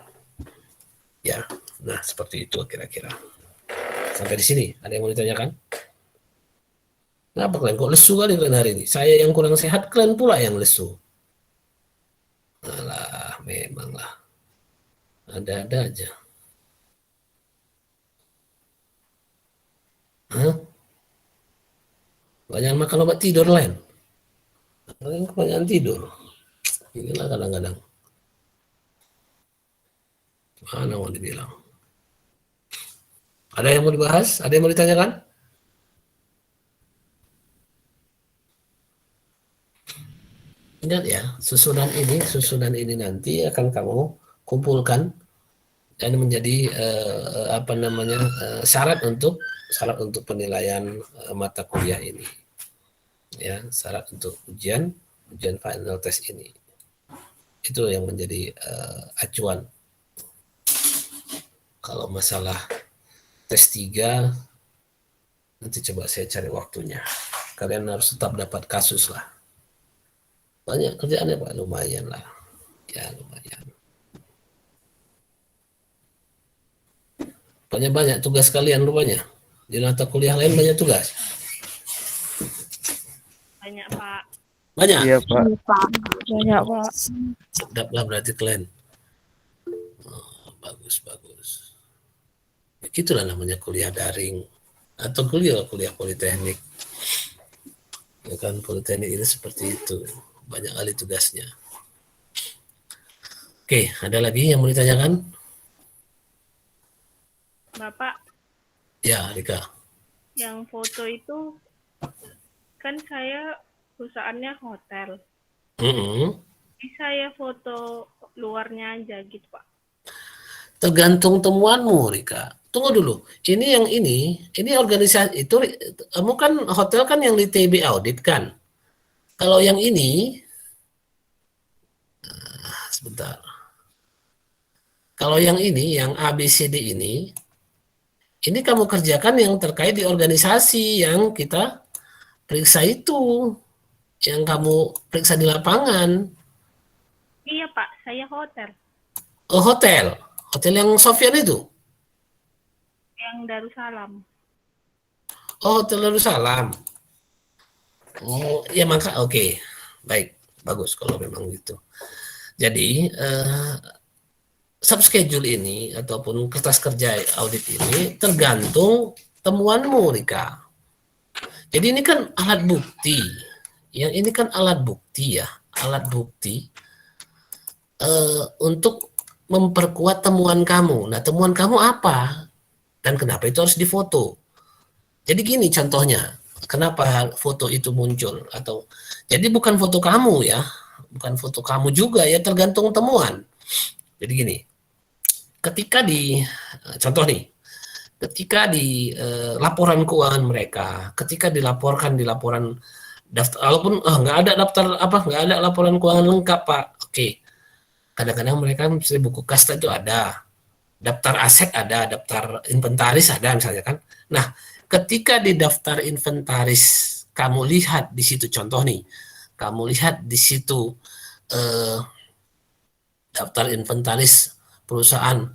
Ya, nah seperti itu kira-kira. Sampai di sini, ada yang mau ditanyakan? Kenapa kalian kok lesu kali kalian hari ini? Saya yang kurang sehat, kalian pula yang lesu. Alah, memanglah. Ada-ada aja. Hah? Kebanyakan makan obat tidur lain. Kebanyakan tidur. Inilah kadang-kadang. Mana mau dibilang? Ada yang mau dibahas? Ada yang mau ditanyakan? Ingat ya, susunan ini nanti akan kamu kumpulkan dan menjadi syarat untuk penilaian mata kuliah ini. Ya, syarat untuk ujian final test ini. Itu yang menjadi acuan Kalau masalah tes 3, nanti coba saya cari waktunya. Kalian harus tetap dapat kasus lah. Banyak kerjaannya Pak, lumayan lah. Ya lumayan. Banyak tugas kalian rupanya. Di mata kuliah lain banyak tugas. Banyak, Pak. Banyak. Iya Pak. Banyak, Pak. Sedap lah berarti kalian. Oh, bagus. Begitulah namanya kuliah daring atau kuliah politeknik. Ya kan, politeknik ini seperti itu. Banyak kali tugasnya. Oke, ada lagi yang mau ditanyakan? Bapak, Ya, Rika. yang foto itu kan saya perusahaannya hotel. Mm-mm. Bisa ya foto luarnya aja gitu, Pak. Tergantung temuanmu, Rika. Tunggu dulu. Ini organisasi itu, kamu kan hotel kan yang di TB audit kan. Kalau yang ini, sebentar. Kalau yang ini, yang ABCD ini kamu kerjakan yang terkait di organisasi yang kita periksa itu, yang kamu periksa di lapangan. Iya, Pak. Saya hotel. Oh, hotel yang Sofyan itu. Yang Darussalam. Oh, Hotel Darussalam. Oh, ya maka oke. Baik, bagus kalau memang gitu. Jadi, subschedule ini ataupun kertas kerja audit ini tergantung temuanmu, Rika. Jadi ini kan alat bukti. Yang ini kan alat bukti ya, alat bukti untuk memperkuat temuan kamu. Nah, temuan kamu apa? Dan kenapa itu harus difoto? Jadi gini contohnya, kenapa foto itu muncul atau jadi bukan foto kamu ya, bukan foto kamu juga ya, tergantung temuan. Jadi gini, ketika di contoh nih, ketika di laporan keuangan mereka, ketika dilaporkan di laporan daftar, walaupun nggak ada nggak ada laporan keuangan lengkap Pak, oke. Kadang-kadang mereka misalnya buku kasta itu ada, daftar aset ada, daftar inventaris ada misalnya kan. Nah, ketika di daftar inventaris kamu lihat di situ contoh nih, kamu lihat di situ daftar inventaris perusahaan,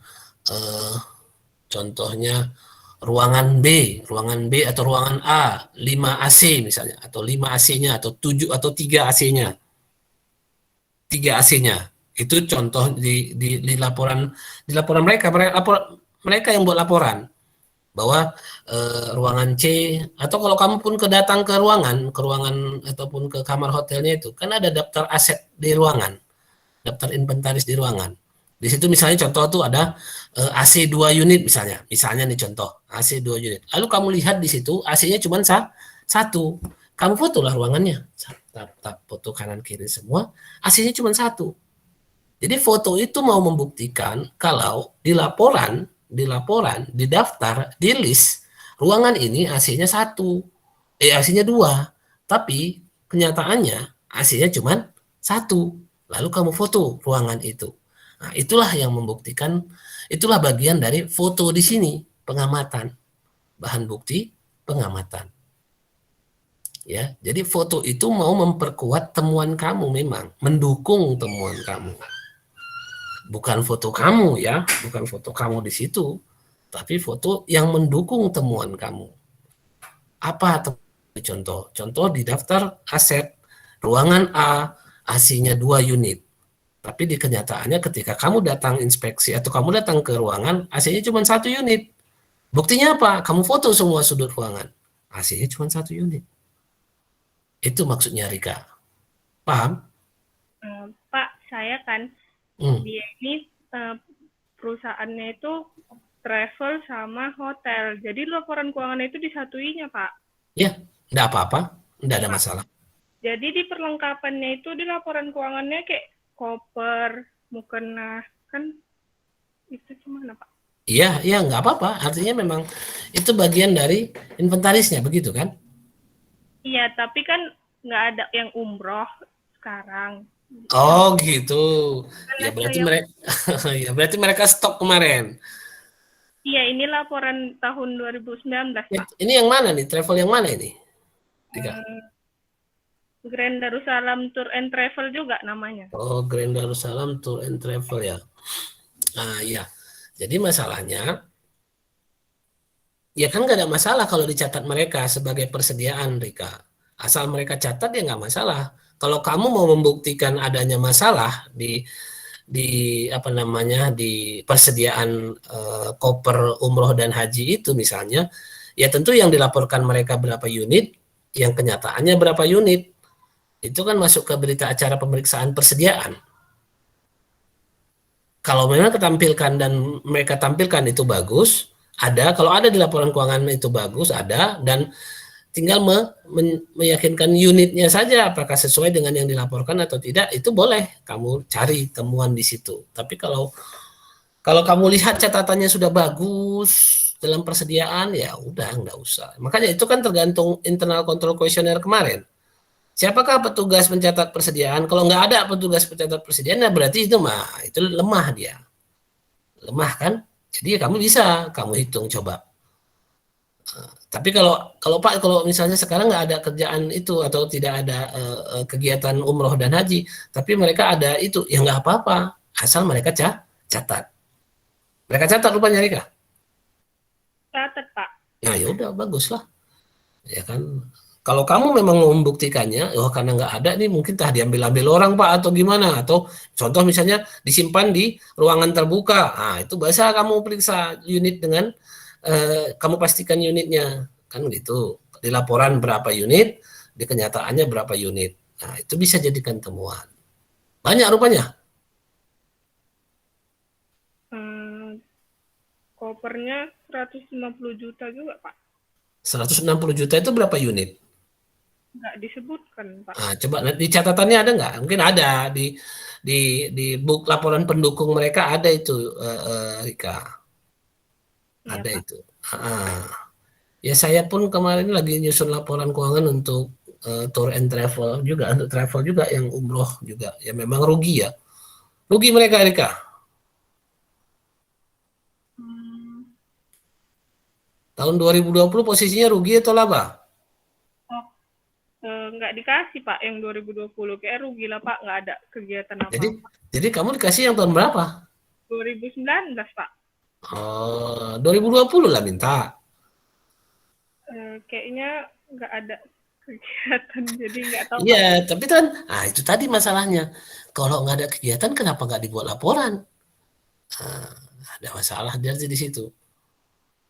contohnya ruangan B atau ruangan A 5 AC misalnya, atau 5 AC-nya atau 7 atau 3 AC-nya. 3 AC-nya. Itu contoh di laporan mereka yang buat laporan bahwa ruangan C, atau kalau kamu pun datang ke ruangan ataupun ke kamar hotelnya itu kan ada daftar aset di ruangan, daftar inventaris di ruangan. Di situ misalnya contoh tuh ada AC 2 unit misalnya nih contoh AC 2 unit. Lalu kamu lihat di situ AC-nya cuma satu. Kamu fotolah ruangannya, foto kanan kiri semua, AC-nya cuma satu. Jadi foto itu mau membuktikan kalau di laporan, di daftar, di list, ruangan ini AC-nya satu, AC-nya 2, tapi kenyataannya AC-nya cuma satu. Lalu kamu foto ruangan itu. Nah, itulah yang membuktikan, itulah bagian dari foto di sini, pengamatan. Bahan bukti, pengamatan. Ya, jadi foto itu mau memperkuat temuan kamu memang, mendukung temuan kamu. Bukan foto kamu ya, bukan foto kamu di situ, tapi foto yang mendukung temuan kamu. Apa contoh? Contoh di daftar aset, ruangan A, AC-nya 2 unit. Tapi di kenyataannya ketika kamu datang inspeksi atau kamu datang ke ruangan, AC-nya cuma 1 unit. Buktinya apa? Kamu foto semua sudut ruangan. AC-nya cuma 1 unit. Itu maksudnya Rika. Paham? Pak, saya kan dia ini perusahaannya itu travel sama hotel. Jadi laporan keuangannya itu disatuinya, Pak. Ya, enggak apa-apa. Enggak ada masalah. Jadi di perlengkapannya itu di laporan keuangannya kayak koper, mukena, kan itu gimana, Pak? Iya, enggak apa-apa. Artinya memang itu bagian dari inventarisnya, begitu kan? Iya, tapi kan nggak ada yang umroh sekarang. Oh gitu. Ya berarti mereka ya berarti mereka stok kemarin. Iya, ini laporan tahun 2019, Pak. Ini yang mana nih? Travel yang mana ini? Dika? Grand Darussalam Tour and Travel juga namanya. Oh, Grand Darussalam Tour and Travel ya. Nah, iya. Jadi masalahnya, ya kan nggak ada masalah kalau dicatat mereka sebagai persediaan, Rika. Asal mereka catat ya nggak masalah. Kalau kamu mau membuktikan adanya masalah di apa namanya di persediaan koper umroh dan haji itu misalnya, ya tentu yang dilaporkan mereka berapa unit, yang kenyataannya berapa unit. Itu kan masuk ke berita acara pemeriksaan persediaan. Kalau memang ketampilkan dan mereka tampilkan itu bagus, kalau ada di laporan keuangan itu bagus, ada, dan tinggal meyakinkan unitnya saja apakah sesuai dengan yang dilaporkan atau tidak, itu boleh kamu cari temuan di situ. Tapi kalau kamu lihat catatannya sudah bagus dalam persediaan, ya udah nggak usah. Makanya itu kan tergantung internal control questionnaire kemarin. Siapakah petugas pencatat persediaan? Kalau nggak ada petugas pencatat persediaan, nah berarti itu lemah dia. Lemah kan? Jadi ya kamu bisa hitung coba. Tapi kalau misalnya sekarang nggak ada kerjaan itu atau tidak ada kegiatan umroh dan haji, tapi mereka ada itu, ya nggak apa-apa, asal mereka catat. Mereka catat rupanya, Rika? Catat, Pak. Nah ya udah, bagus lah. Ya kan? Kalau kamu memang mau membuktikannya, karena nggak ada nih, mungkin diambil-ambil orang Pak atau gimana, atau contoh misalnya disimpan di ruangan terbuka, nah itu bisa kamu periksa unit dengan kamu pastikan unitnya, kan gitu. Di laporan berapa unit, di kenyataannya berapa unit. Nah itu bisa jadikan temuan. Banyak rupanya. Kopernya 150 juta juga, Pak. 160 juta itu berapa unit? Nggak disebutkan, Pak. Nah, coba di catatannya ada nggak? Mungkin ada di book laporan pendukung mereka ada itu, Rika. Iya, Ada Pak. itu. Ya saya pun kemarin lagi nyusun laporan keuangan untuk tour and travel juga, untuk travel juga yang umroh juga. Ya memang rugi ya. Rugi mereka, Rika. Tahun 2020 posisinya rugi atau laba? Nggak dikasih, Pak, yang 2020. Kayak rugi lah, Pak, nggak ada kegiatan apa-apa. Jadi kamu dikasih yang tahun berapa? 2019, Pak. 2020 lah minta. Kayaknya nggak ada kegiatan, jadi nggak tahu. Iya, tapi kan, itu tadi masalahnya. Kalau nggak ada kegiatan, kenapa nggak dibuat laporan? Ada masalah dari di situ.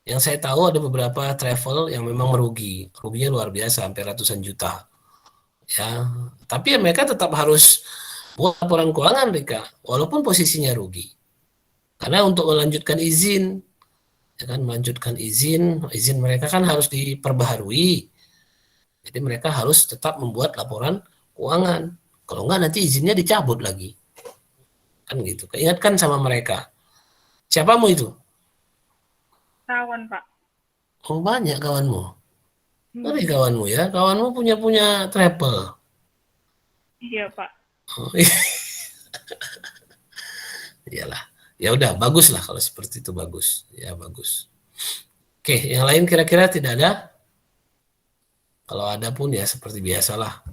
Yang saya tahu ada beberapa travel yang memang ruginya luar biasa, sampai ratusan juta. Ya, tapi ya mereka tetap harus buat laporan keuangan, Rika, walaupun posisinya rugi. Karena untuk melanjutkan izin, ya kan, izin mereka kan harus diperbaharui. Jadi mereka harus tetap membuat laporan keuangan. Kalau enggak nanti izinnya dicabut lagi. Kan gitu. Ingatkan sama mereka. Siapamu itu? Kawan, Pak. Oh, banyak kawanmu. Ngeri kawanmu ya. Kawanmu punya travel. Iya, Pak. Oh, iyalah. Ya udah, bagus lah kalau seperti itu, bagus. Ya bagus. Oke, yang lain kira-kira tidak ada? Kalau ada pun ya seperti biasalah.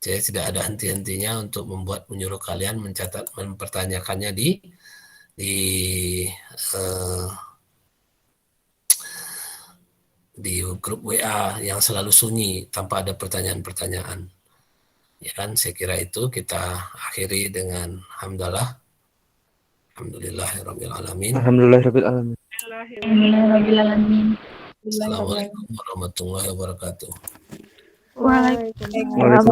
Saya tidak ada henti-hentinya untuk menyuruh kalian mencatat, mempertanyakannya di grup WA yang selalu sunyi tanpa ada pertanyaan-pertanyaan. Ya kan, saya kira itu kita akhiri dengan hamdalah. Alhamdulillahirabbil alamin. Alhamdulillahirabbil alamin. Assalamualaikum warahmatullahi wabarakatuh. Waalaikumsalam.